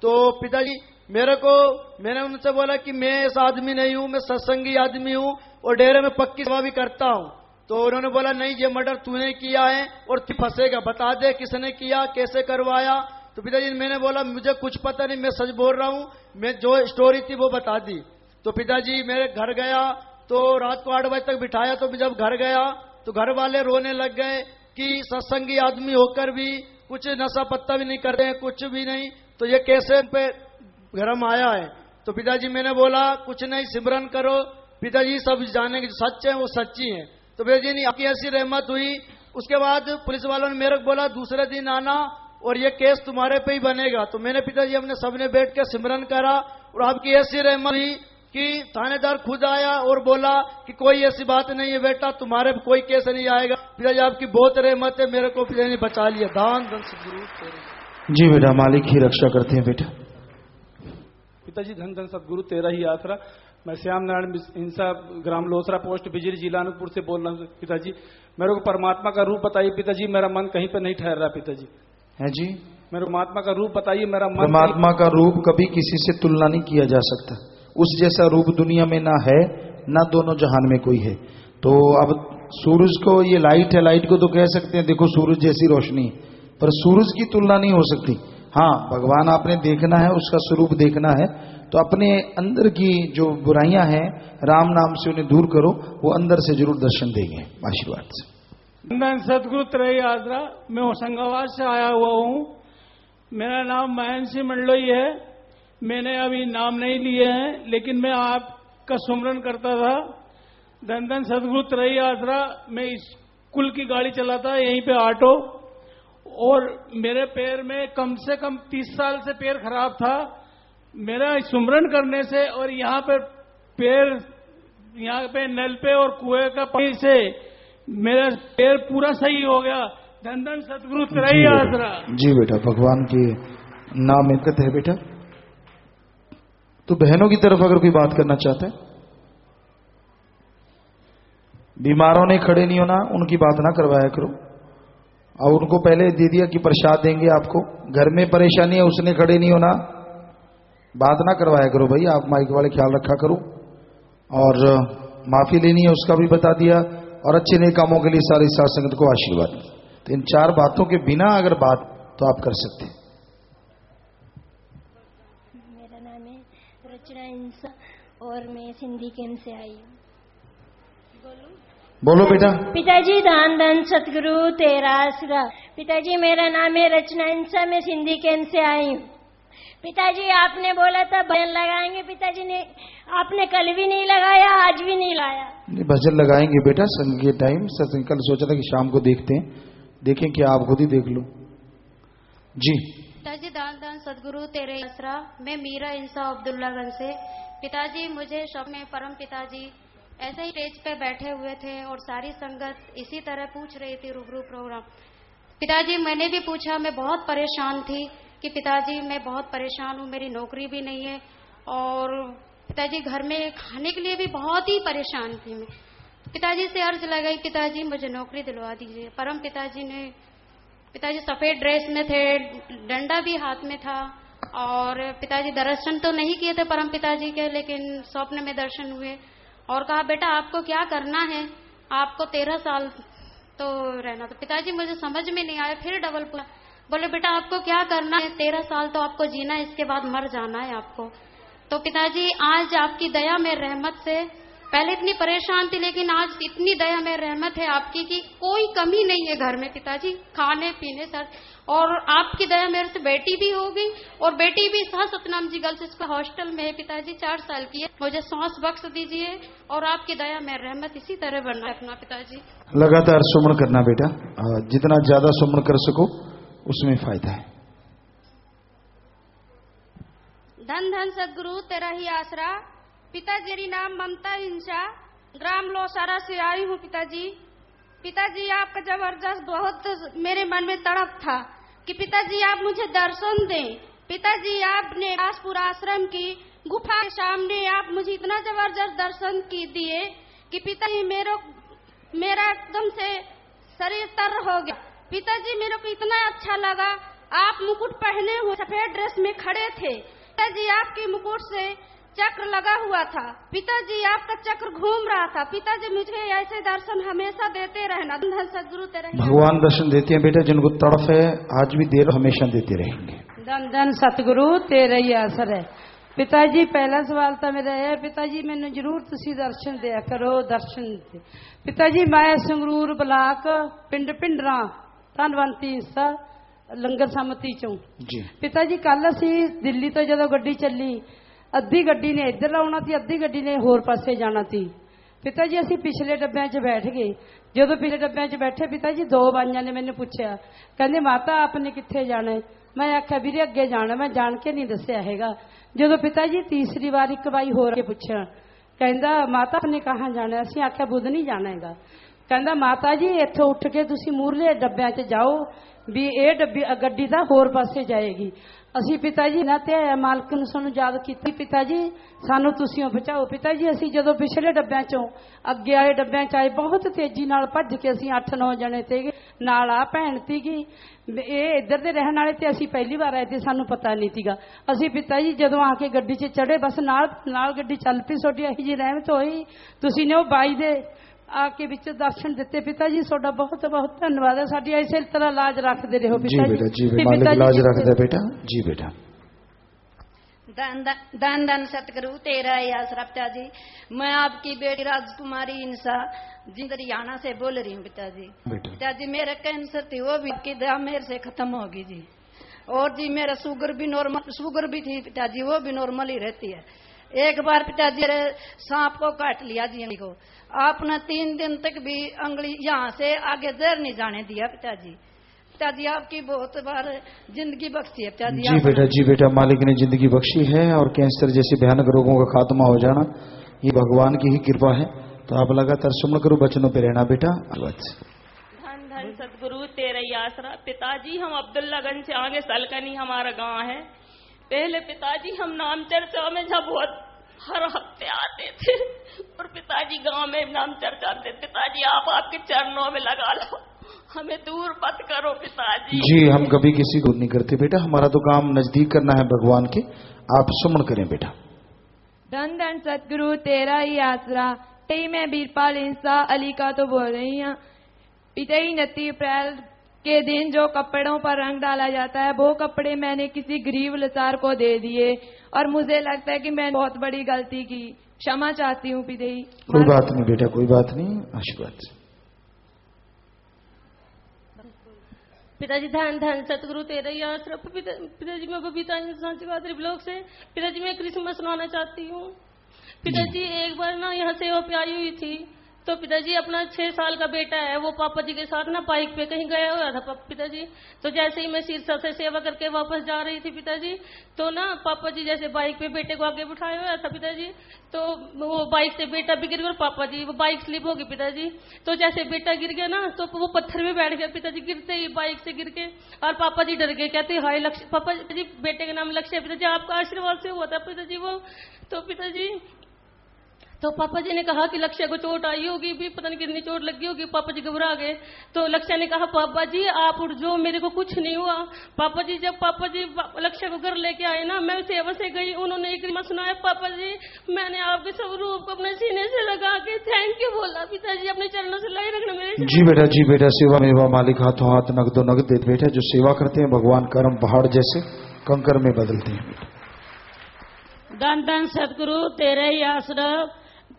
तो पिताजी मैंने उनसे बोला कि मैं ऐसा आदमी नहीं हूं, मैं सत्संगी आदमी हूं और डेरे में पक्की सेवा भी करता हूं। तो उन्होंने बोला नहीं, ये मर्डर तूने किया है और तू फंसेगा, बता दे किसने किया, कैसे करवाया। तो पिताजी मैंने बोला मुझे कुछ पता नहीं, मैं सच बोल रहा हूं, मैं जो स्टोरी थी वो बता दी। तो पिताजी मेरे घर गया तो रात को 8 बजे तक बिठाया। तो जब घर गया तो घर वाले रोने लग गए कि सत्संगी आदमी होकर भी कुछ नशा पत्ता भी नहीं करते हैं, कुछ भी नहीं, तो ये कैसे पे गरम आया है। तो पिताजी मैंने बोला कुछ नहीं, सिमरन करो। पिताजी सब जाने की सच है, वो सच्ची है। तो पिताजी ने आपकी ऐसी रहमत हुई। उसके बाद पुलिस वालों ने मेरे को बोला दूसरे दिन आना और ये केस तुम्हारे पे ही बनेगा। तो मैंने पिताजी हमने सबने बैठ के सिमरन करा और आपकी ऐसी रहमत हुई कि थानेदार खुद आया और बोला कि कोई ऐसी बात नहीं है बेटा, तुम्हारे पे कोई केस नहीं आएगा। पिताजी आपकी बहुत रहमत है, मेरे को पिताजी ने बचा लिया। दान धन सदगुरु। जी बेटा, मालिक ही रक्षा करते हैं बेटा। पिताजी धन धन सदगुरु तेरा ही आसरा। मैं श्याम नारायण इंसा ग्राम लोसरा पोस्ट बिजली जिला अनूपपुर से बोल रहा हूँ। पिताजी मेरे को परमात्मा का रूप बताइए पिताजी, मेरा मन कहीं पर नहीं ठहर रहा पिताजी। है जी, मेरे परमात्मा का रूप बताइए, मेरा मन। परमात्मा का रूप कभी किसी से तुलना नहीं किया जा सकता। उस जैसा रूप दुनिया में ना है, ना दोनों जहान में कोई है। तो अब सूरज को ये लाइट है, लाइट को तो कह सकते हैं देखो सूरज जैसी रोशनी, पर सूरज की तुलना नहीं हो सकती। हाँ, भगवान आपने देखना है, उसका स्वरूप देखना है तो अपने अंदर की जो बुराइयां हैं राम नाम से उन्हें दूर करो, वो अंदर से जरूर दर्शन देंगे आशीर्वाद से। सदगुरु त्रय आसरा। मैं होशंगाबाद से आया हुआ हूँ। मेरा नाम महेंद्र सिंह मंडलोई है। मैंने अभी नाम नहीं लिए हैं, लेकिन मैं आपका सुमरन करता था। धन धन सदगुरु त्रय आसरा। मैं स्कूल की गाड़ी चलाता, यहीं पे ऑटो, और मेरे पैर में कम से कम 30 साल से पैर खराब था। मेरा सुमरन करने से और यहाँ पे पैर, यहाँ पे नल पे और कुएं का पानी से मेरा पैर पूरा सही हो गया। धन धन सतगुरु तेरा ही आसरा। जी बेटा, भगवान के नाम इज्जत है बेटा। तो बहनों की तरफ अगर कोई बात करना चाहता है, बीमारों ने खड़े नहीं होना, उनकी बात ना करवाया करो। और उनको पहले दे दिया कि प्रसाद देंगे आपको, घर में परेशानी है उसने खड़े नहीं होना, बात ना करवाया करो भाई। आप माइक वाले ख्याल रखा करो। और माफी लेनी है उसका भी बता दिया, और अच्छे नए कामों के लिए सारी साथ संगत को आशीर्वाद। तो इन 4 बातों के बिना अगर बात तो आप कर सकते हैं। मेरा नाम है रचना इंसा और मैं सिंधी कैंप से आई हूँ। बोलो बेटा। पिताजी दान दान सतगुरु तेरा आसरा। पिताजी मेरा नाम है रचना इंसा, मैं सिंधी कैंप से आई हूँ। पिताजी आपने बोला था भजन लगाएंगे, पिताजी ने आपने कल भी नहीं लगाया, आज भी नहीं लाया। भजन लगाएंगे बेटा संग के टाइम। कल सोचा था कि शाम को देखते हैं, देखें कि आप खुद ही देख लो जी। पिताजी दान दान सदगुरु तेरे आसरा। मैं मीरा इंसा अब्दुल्लागंज से। पिताजी मुझे शब में परम पिताजी ऐसे ही स्टेज पे बैठे हुए थे और सारी संगत इसी तरह पूछ रही थी रूबरू प्रोग्राम। पिताजी मैंने भी पूछा, मैं बहुत परेशान थी कि पिताजी मैं बहुत परेशान हूँ, मेरी नौकरी भी नहीं है और पिताजी घर में खाने के लिए भी बहुत ही परेशान थी मैं। पिताजी से अर्ज लगाई, पिताजी मुझे नौकरी दिलवा दीजिए। परम पिताजी ने, पिताजी सफेद ड्रेस में थे, डंडा भी हाथ में था और पिताजी दर्शन तो नहीं किए थे परम पिताजी के, लेकिन स्वप्न में दर्शन हुए और कहा बेटा आपको क्या करना है, आपको 13 साल तो रहना। तो पिताजी मुझे समझ में नहीं आया, फिर डबल पूछा, बोले बेटा आपको क्या करना है, 13 साल तो आपको जीना है, इसके बाद मर जाना है आपको। तो पिताजी आज आपकी दया में रहमत से, पहले इतनी परेशान थी लेकिन आज इतनी दया में रहमत है आपकी कि कोई कमी नहीं है घर में पिताजी, खाने पीने सर। और आपकी दया मेरे से बेटी भी हो गई और बेटी भी Satnam ji girls school hostel में है पिताजी, 4 साल की है। मुझे सांस बख्श दीजिए और आपकी दया में रहमत इसी तरह बनना रखना पिताजी। लगातार सुमन करना बेटा, जितना ज्यादा सुमन कर सको उसमें फायदा है। धन धन सदगुरु तेरा ही आसरा। पिताजी नाम ममता इंसा, ग्राम लोसारा से आई हूँ पिताजी। पिताजी आपका जबरदस्त बहुत मेरे मन में तड़प था कि पिताजी आप मुझे दर्शन दें। पिताजी आपने आसपुर आश्रम की गुफा के सामने आप मुझे इतना जबरदस्त दर्शन दिए कि पिताजी मेरा एकदम से शरीर तर हो गया। पिताजी मेरे को इतना अच्छा लगा, आप मुकुट पहने हुए सफेद ड्रेस में खड़े थे। पिताजी आपके मुकुट से चक्र लगा हुआ था, पिताजी आपका चक्र घूम रहा था। पिताजी मुझे ऐसे दर्शन हमेशा देते रहना। धन सदगुरु तेरा भगवान दर्शन देते हैं बेटा, जिनको तड़फ है आज भी देर हमेशा देते रहेंगे। धन धन सतगुरु तेरा ही आसर है। पिताजी पहला सवाल था मेरा है, पिताजी मैंने जरूर तुसी दर्शन दिया करो, दर्शन दे। पिताजी मैं संगरूर ब्लाक पिंड पिंडरा धनवंती हिस्सा लंगर समती चों जी। पिताजी कल असी दिल्ली तो जो गड्डी चली, अद्धी गड्डी ने इधर आना थी, अद्धी गड्डी ने होर पासे जाना थी। पिताजी असी पिछले डब्बे च बैठ गए। जो पिछले डब्बे च बैठे पिताजी 2 बाइयां ने मैंने पूछा, कहते माता आपने कित्थे जाना है। मैं आख्या वीरे अगे जाना, मैं जान के नहीं दसिया हैगा। जो पिताजी तीसरी बार एक बाई होर के पूछा, कहता माता आपने कहाँ जाना है। असी आख्या बुध नहीं जाना हैगा। कहता माता जी इत्थों उठ के तुसी मूरले डब्बे च जाओ भी ये गड्डी दा होर पासे जाएगी। असी पिताजी ना ते मालक नूं सानू याद कीती, पिताजी सानू तुसीओ बचाओ। पिताजी असी जदों पिछले डब्बियां चों अगे आए डब्बियां च आए, बहुत तेजी नाल भज के असी 8-9 जने थे नाल। आ भैन तीगी ये इधर दे रहण वाले ते असी पहली बार आए थे, सानू पता नहीं तीगा। असी पिताजी जदों आके गड्डी च चढ़े बस नाल गड्डी चल पई। सोडी अही जी रहमत होई, तुसी ने वो बाई दे आके विच दर्शन दिते। पिताजी सोडा बहुत बहुत धन्यवाद है। साडी ऐसे तरह लाज रखते रहो पिताजी। जी बेटा, लाज रखदा बेटा। जी बेटा। दान दान सतगुरु तेरा ही आसरा। पिताजी मैं आपकी बेटी राजकुमारी इंसा हरियाणा से बोल रही हूँ पिताजी। पिताजी मेरा कैंसर थी, वो भी की दया मेरे से खत्म होगी जी। और जी मेरा शुगर भी थी पिताजी, वो भी नॉर्मल ही रहती है। एक बार पिताजी सांप को काट लिया जी को, आपने 3 दिन तक भी अंगली यहाँ से आगे जहर नहीं जाने दिया पिताजी। पिताजी आपकी बहुत बार जिंदगी बख्शी है पिताजी। जी बेटा, मालिक ने जिंदगी बख्शी है और कैंसर जैसे भयानक रोगों का खात्मा हो जाना ये भगवान की ही कृपा है। तो आप लगातार सुमन करो, बचनों पे रहना बेटा। धन धन सतगुरु तेरा ही आसरा। पिताजी हम अब्दुल्लागंज से आगे सलकनी हमारा गांव है। पहले पिताजी हम नाम चर्चा में जब बहुत हर हफ्ते आते थे और पिताजी गांव में नाम चर्चा थे। पिताजी आप आपके चरणों में लगा लो, हमें दूर मत करो पिताजी। जी हम कभी किसी को नहीं करते बेटा, हमारा तो काम नजदीक करना है भगवान के। आप सुमन करें बेटा। धन धन सतगुरु तेरा ही आसरा। पिताजी मैं बीरपाल इंसा अली का तो बोल रही हूँ। पिताजी 29 अप्रैल के दिन जो कपड़ों पर रंग डाला जाता है वो कपड़े मैंने किसी गरीब लाचार को दे दिए और मुझे लगता है कि मैंने बहुत बड़ी गलती की। क्षमा चाहती हूँ पिताजी। कोई बात नहीं बेटा, कोई बात नहीं, आशीर्वाद। पिताजी धन धन सतगुरु तेरा ही आसरा। पिताजी मैं बबीता सांचीवाद ब्लॉक से। पिताजी मैं क्रिसमस मनाना चाहती हूँ। पिताजी एक बार ना यहाँ सेवा पे आई हुई थी तो पिताजी अपना 6 साल का बेटा है वो पापा जी के साथ ना बाइक पे कहीं गया हुआ था पिताजी। तो जैसे ही मैं सिरसा से सेवा करके वापस जा रही थी पिताजी तो ना पापा जी जैसे बाइक पे बेटे को आगे बिठाया हुआ था पिताजी, तो वो बाइक से बेटा भी गिर गया और पापा जी वो बाइक स्लिप होगी पिताजी। तो जैसे बेटा गिर गया ना तो वो पत्थर में बैठ गया पिताजी, गिरते ही बाइक से गिर के। और पापा जी डर गए, कहते हाय लक्ष्य। पापा जी बेटे का नाम लक्ष्य है पिताजी, आपका आशीर्वाद से हुआ था पिताजी वो। तो पिताजी तो पापा जी ने कहा कि लक्ष्य को चोट आई होगी भी, पता नहीं कितनी चोट लगी होगी। पापा जी घबरा गए। तो लक्ष्य ने कहा पापा जी आप उठ जाओ, मेरे को कुछ नहीं हुआ। पापा जी जब पापा जी लक्ष्य को घर लेके आए ना, मैं सेवा से गई, उन्होंने एक रिमा सुनाया पापा जी, मैंने आपके सब रूप को अपने सीने से लगा के थैंक यू बोला। पिताजी अपने चरणों से लाई रखना मेरे। जी बेटा, जी बेटा, सेवा मेवा मालिक हाथों हाथ नगदो नगद देते बेटा। जो सेवा करते हैं भगवान कर्म पहाड़ जैसे कंकर में बदलते हैं। धन धन सतगुरु तेरे ही आसरा।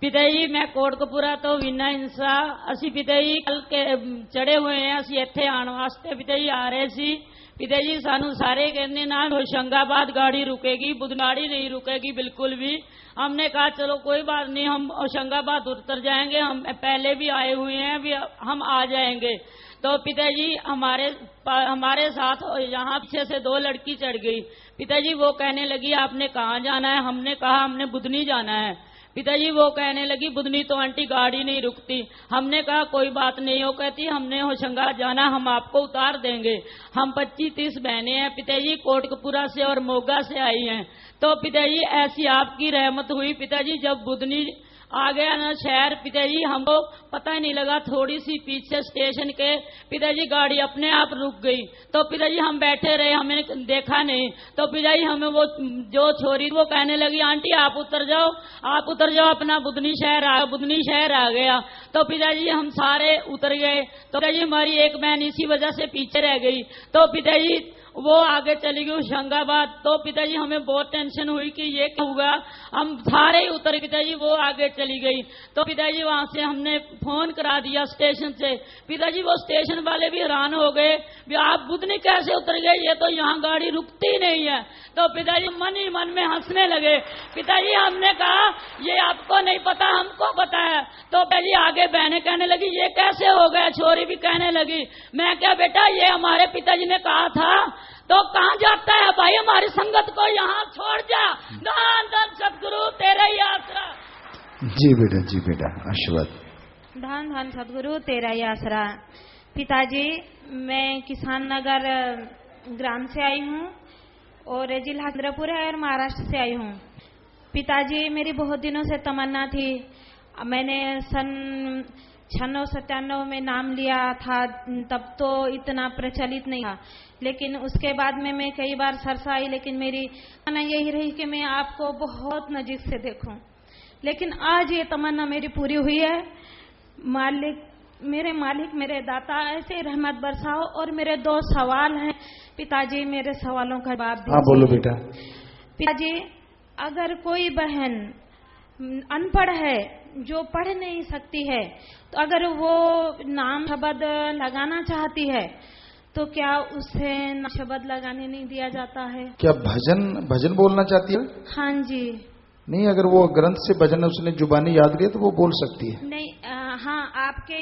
पिताजी मैं कोटकपुरा तो विना इंसा असी पिताजी कल के चढ़े हुए हैं, असी इत्थे आने वास्ते पिताजी आ रहे सी। पिताजी सानू सारे कहने ना होशंगाबाद गाड़ी रुकेगी, बुधनाड़ी नहीं रुकेगी बिल्कुल भी। हमने कहा चलो कोई बात नहीं, हम होशंगाबाद उतर जाएंगे, हम पहले भी आए हुए हैं, भी हम आ जाएंगे। तो पिताजी हमारे साथ यहाँ पीछे से 2 लड़की चढ़ गई। पिताजी वो कहने लगी आपने कहाँ जाना है? हमने कहा हमने बुधनी जाना है। पिताजी वो कहने लगी बुधनी तो आंटी गाड़ी नहीं रुकती। हमने कहा कोई बात नहीं, हो कहती हमने होशंगाबाद जाना, हम आपको उतार देंगे। हम 25-30 बहनें हैं पिताजी, कोटकपुरा से और मोगा से आई हैं। तो पिताजी ऐसी आपकी रहमत हुई पिताजी, जब बुधनी आ गया ना शहर पिताजी, हमको पता ही नहीं लगा, थोड़ी सी पीछे स्टेशन के पिताजी गाड़ी अपने आप रुक गई। तो पिताजी हम बैठे रहे, हमें देखा नहीं। तो पिताजी हमें वो जो छोरी वो कहने लगी आंटी आप उतर जाओ, आप उतर जाओ, अपना बुधनी शहर आ गया। तो पिताजी हम सारे उतर गए। तो पिताजी हमारी एक बहन इसी वजह से पीछे रह गई। तो पिताजी वो आगे चली गई होशंगाबाद। तो पिताजी हमें बहुत टेंशन हुई कि ये क्या होगा, हम सारे ही उतर पिताजी, वो आगे चली गई। तो पिताजी वहां से हमने फोन करा दिया स्टेशन से। पिताजी वो स्टेशन वाले भी हैरान हो गए, आप बुधनी कैसे उतर गए, ये तो यहाँ गाड़ी रुकती नहीं है। तो पिताजी मन ही मन में हंसने लगे। पिताजी हमने कहा ये आपको नहीं पता, हमको पता है। तो पिताजी आगे बहनें कहने लगी ये कैसे हो गया, छोरी भी कहने लगी। मैं क्या बेटा ये हमारे पिताजी ने कहा था। तो कहाँ जाता है भाई, हमारी संगत को यहाँ छोड़ जा। धन धन सतगुरु तेरा ही आसरा। जी बेटा, जी बेटा, आशीर्वाद। धन धन सतगुरु तेरा ही आसरा। पिताजी मैं किसान नगर ग्राम से आई हूँ और जिला चंद्रपुर है और महाराष्ट्र से आई हूँ। पिताजी मेरी बहुत दिनों से तमन्ना थी, मैंने सन 96-97 में नाम लिया था, तब तो इतना प्रचलित नहीं था, लेकिन उसके बाद में मैं कई बार सरसा आई, लेकिन मेरी तमन्ना यही रही कि मैं आपको बहुत नजीक से देखूं। लेकिन आज ये तमन्ना मेरी पूरी हुई है। मालिक मेरे दाता ऐसे रहमत बरसाओ। और मेरे 2 सवाल हैं पिताजी, मेरे सवालों का जवाब दीजिए। हाँ बोलो बेटा। पिताजी अगर कोई बहन अनपढ़ है जो पढ़ नहीं सकती है, तो अगर वो नाम शब्द लगाना चाहती है तो क्या उसे शब्द लगाने नहीं दिया जाता है? क्या भजन बोलना चाहती है? हाँ जी। नहीं, अगर वो ग्रंथ से भजन उसने जुबानी याद किया तो वो बोल सकती है। नहीं हाँ आपके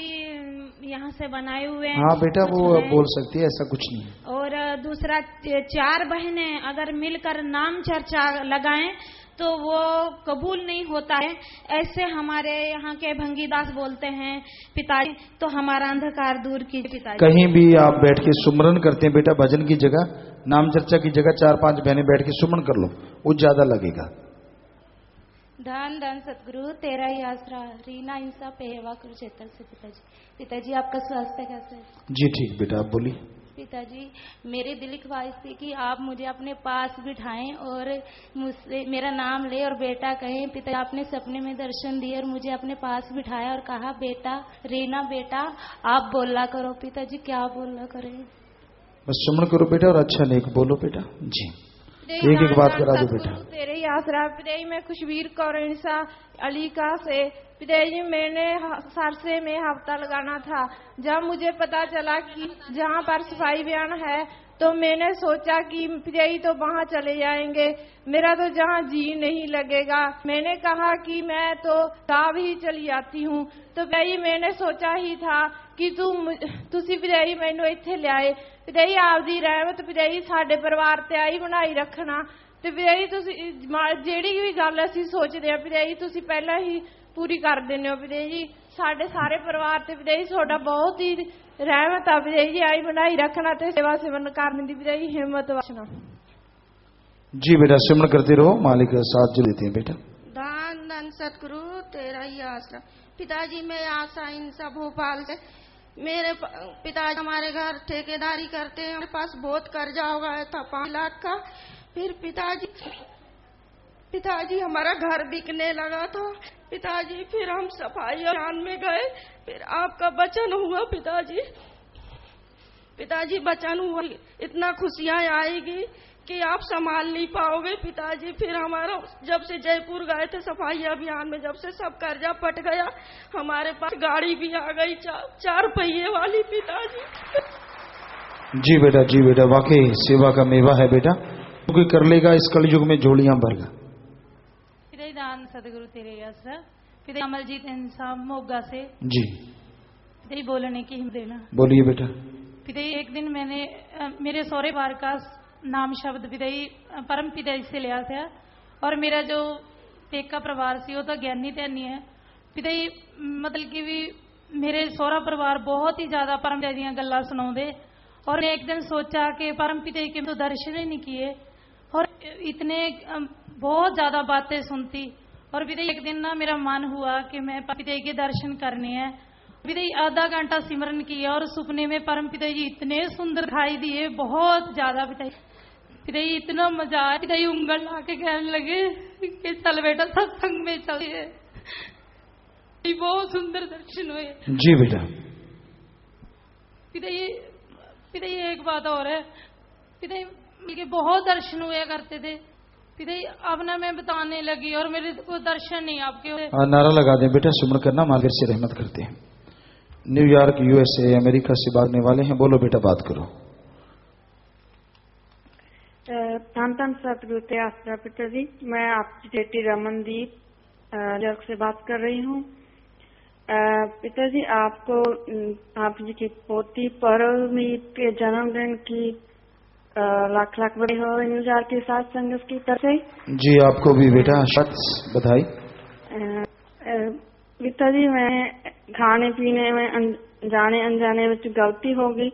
यहाँ से बनाए हुए हैं। हाँ बेटा वो बोल सकती है, ऐसा कुछ नहीं। और दूसरा 4 बहनें अगर मिलकर नाम चर्चा लगाएं तो वो कबूल नहीं होता है। ऐसे हमारे यहाँ के भंगीदास बोलते हैं पिताजी, तो हमारा अंधकार दूर कीजिए पिताजी। कहीं भी आप बैठ के सुमरन करते हैं बेटा, भजन की जगह, नाम चर्चा की जगह 4-5 बहनें बैठ के सुमरन कर लो, वो ज्यादा लगेगा। धन धन सतगुरु तेरा ही आसरा, रीना इंसा पेहवा कुरुक्षेत्र से। पिताजी आपका स्वास्थ्य कैसा है? जी ठीक बेटा, आप बोलिए। पिताजी मेरे दिल की ख्वाहिश थी कि आप मुझे अपने पास बिठाएं और मुझसे मेरा नाम ले और बेटा कहें। पिता आपने सपने में दर्शन दिए और मुझे अपने पास बिठाया और कहा बेटा, रीना बेटा आप बोला करो। पिताजी क्या बोला करें? बस सुमन करो बेटा और अच्छा नेक बोलो बेटा। जी एक एक बात करा दो बेटा। तेरे ही आसरा पिताजी, मैं खुशबीर कौर इंसा अलीका से। पिताजी मैंने सरसे में हफ्ता लगाना था। जब मुझे पता चला कि जहाँ पर सफाई अभियान है तो मैंने सोचा कि पिताजी तो वहाँ चले जाएंगे, मेरा तो जहाँ जी नहीं लगेगा। मैंने कहा कि मैं तो गाँव ही चली जाती हूँ। तो पिताजी मैंने सोचा ही था कि तुसी पिताजी मैनू इत्थे लियाए। पिताजी आपदी रहमत पिताजी साडे परिवार ते आई बनाई रखना। ते पिताजी तुसी जेड़ी भी गल असीं सोचदे आ पिताजी तुसी पहला ही पूरी कर देने हो। पिताजी साडे सारे परिवार ते पिताजी तुहाडा बहुत ही रहमत आ। पिताजी आई बनाई रखना ते सेवा सेवन करने दी पिताजी हिम्मत बख्शना। जी बेटा सिमरन करते रहो, मालिक साथ जो देते हैं बेटा। धन धन सतगुरु तेरा ही आसरा। पिताजी मैं आशा इंसा भोपाल से। मेरे पिताजी हमारे घर ठेकेदारी करते हैं, हमारे पास बहुत कर्जा हो गया था 5 लाख का। फिर पिताजी हमारा घर बिकने लगा था। पिताजी फिर हम सफाई अभियान में गए, फिर आपका वचन हुआ पिताजी वचन हुआ इतना खुशियाँ आएगी कि आप संभाल नहीं पाओगे। पिताजी फिर हमारा जब से जयपुर गए थे सफाई अभियान में, जब से सब कर्जा पट गया, हमारे पास गाड़ी भी आ गई 4 पहिए वाली। पिताजी जी बेटा वाकई सेवा का मेवा है बेटा, क्योंकि कर लेगा इस कलयुग में झोलियां भरगा। पिताजी दान सतगुरु तेरे आसरा। पिताजी अमलजीत इंसान मोगा से। जी पिताजी बोलने की हिम्मत देना। बोलिए बेटा। पिताजी एक दिन मैंने मेरे सौरे बार का नाम शब्द पिताजी परम पिताजी से लिया था और मेरा जो पेका परिवार सी वो तो ज्ञानी धैनी है। पिताजी मतलब कि भी मेरे सौरा परिवार बहुत ही ज्यादा परम पिता दी गल्लां सुनाउंदे और मैं एक दिन सोचा कि परम पिता के तो दर्शन ही नहीं किए और इतने बहुत ज्यादा बातें सुनती। और पिताजी एक दिन ना मेरा मन हुआ कि मैं पिताजी के दर्शन करने हैं। पिताजी आधा घंटा सिमरन किया और सपने में परम पिताजी इतने सुंदर दिखाई दिए, बहुत ज्यादा। पिताजी इतना मजा आया। पिताजी उंगल ला के कहने लगे कि चल बेटा सत्संग में चलिए। बहुत सुंदर दर्शन हुए। जी बेटा। पिताजी एक बात और है, पिताजी के बहुत दर्शन हुए करते थे। पिताजी अब ना मैं बताने लगी और मेरे को दर्शन नहीं आपके। नारा लगा दें बेटा, सुमन करना मालिक से रहमत करते हैं। न्यूयॉर्क USA अमेरिका से बागने वाले हैं, बोलो बेटा बात करो। धन सतगुरु ते आसरा। पिताजी मैं आपकी बेटी रमनदीप न्यूयॉर्क से बात कर रही हूँ। पिताजी आपको आप जी की पोती परमीत के जन्मदिन की लाख लाख बड़ी हो न्यूयॉर्क के साथ संगत की तरफ से। जी आपको भी बेटा बधाई। पिताजी मैं खाने पीने में जाने अनजाने में गलती होगी,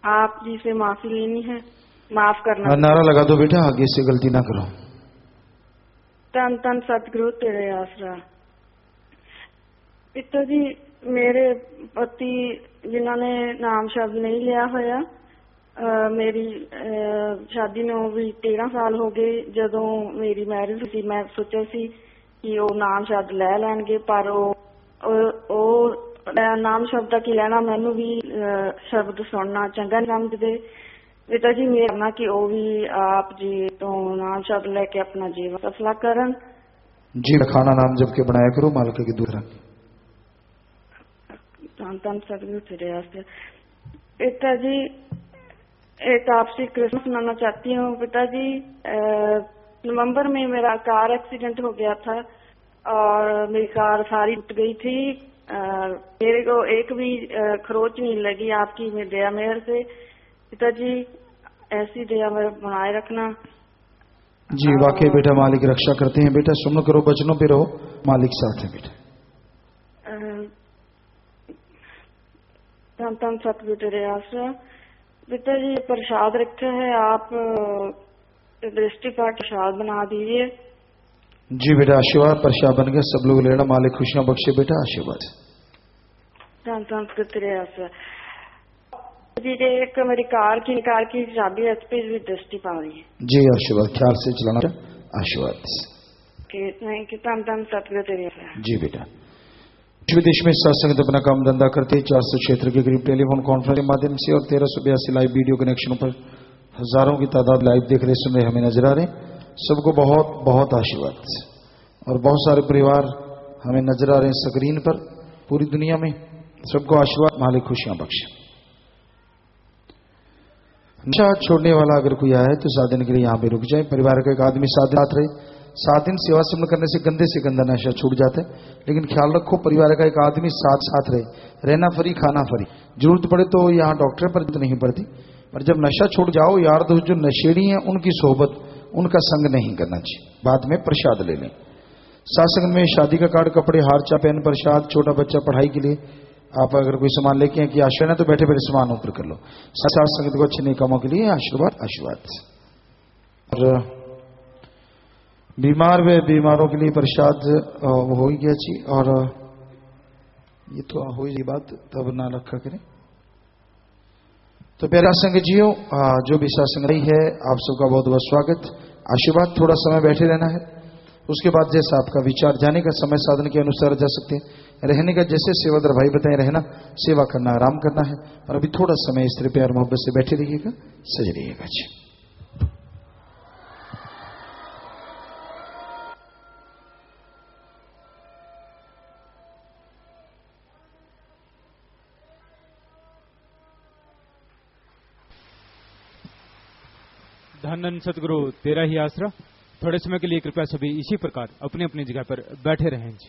आप जी से माफी लेनी है, माफ करना। नारा लगा दो बेटा, आगे से गलती ना करो। तन तन सतगुरु तेरे आसरा। पिताजी मेरे पति जिन्होंने नाम शब्द नहीं लिया होया, मेरी शादी में भी 13 साल हो गए। जदों मेरी मैरिज सी मैं सोचा सी कि वो नाम शब्द लै लैणगे, पर नाम शब्द की लैना मैनू भी शब्द सुनना चंगा नहीं समझते। पिताजी मेरा कि वो भी आप जी तो नाम शब्द लेके अपना जीवन सफला करन। जी खाना नाम जब के बनाया करो मालिक की दूर। धन सतगुरु तेरे वास्ते। पिताजी एक आपसे क्रिसमस मनाना चाहती हूँ। पिताजी नवंबर में मेरा कार एक्सीडेंट हो गया था और मेरी कार सारी टूट गई थी। मेरे को एक भी खरोच नहीं लगी आपकी दया मेहर से। पिताजी ऐसी दया मेरे बनाए रखना। जी वाकई बेटा मालिक रक्षा करते हैं। बेटा सुमन करो, वचनों पे रहो, मालिक साथ है बेटा। धन सतगुरु तेरे आसरा। पिताजी प्रसाद रखा है, आप दृष्टिपात प्रसाद बना दीजिए। जी बेटा आशीर्वाद, प्रसाद बन गया, सब लोग लेना, मालिक खुशियां बख्शे बेटा, आशीर्वाद। धन सतगुरु तेरे आसरा। जी एक मेरी कार की चाबी है, इस पे भी दृष्टि पा रही है। जी आशीर्वाद, ख्याल से चलाना, आशीर्वाद। धन सतगुरु तेरे आसरा। जी बेटा विदेश में सत्संग अपना काम धंधा करते 400 क्षेत्र के करीब टेलीफोन कॉन्फ्रेंस के माध्यम से और 1382 लाइव वीडियो कनेक्शनों पर हजारों की तादाद लाइव देख रहे सुन रहे हमें नजर आ रहे। सबको बहुत बहुत आशीर्वाद। और बहुत सारे परिवार हमें नजर आ रहे हैं स्क्रीन पर पूरी दुनिया में। सबको आशीर्वाद, मालिक खुशियां बख्शे। नशा छोड़ने वाला अगर कोई आए तो 7 दिन के लिए यहाँ पे रुक जाए। परिवार का एक आदमी 7 दिन साथ रहे। 7 दिन सेवा सुमन करने से गंदा नशा छूट जाता है। लेकिन ख्याल रखो परिवार का एक आदमी साथ रहे, रहना फ्री, खाना फ्री। जरूरत पड़े तो यहाँ डॉक्टर पर तो नहीं पड़ती, पर जब नशा छूट जाओ यार दोस्त जो नशेड़ी हैं उनकी सोहबत, उनका संग नहीं करना चाहिए। बाद में प्रसाद ले लें। सत्संग में शादी का कार्ड, कपड़े, हार, चा, पेन, प्रसाद, छोटा बच्चा पढ़ाई के लिए आप अगर कोई सामान लेके हैं कि आश्रय ना तो बैठे बैठे सामान ऊपर कर लो। साथ संगत को अच्छे नए कामों के लिए आशीर्वाद आशीर्वाद। और बीमारों के लिए प्रसाद हो ही गया जी। और ये तो हो ही बात, तब ना रखा करें। तो प्यारा संग जियो, जो भी सत्संग रही है आप सबका बहुत बहुत स्वागत, आशीर्वाद। थोड़ा समय बैठे रहना है, उसके बाद जैसा आपका विचार, जाने का समय साधन के अनुसार जा सकते हैं। रहने का जैसे सेवादार भाई बताए, रहना, सेवा करना, आराम करना है। और अभी थोड़ा समय इस तरह प्यार मोहब्बत से बैठे रहिएगा, सज रहिएगा जी। धन सतगुरु तेरा ही आसरा। थोड़े समय के लिए कृपया सभी इसी प्रकार अपनी अपनी जगह पर बैठे रहें जी।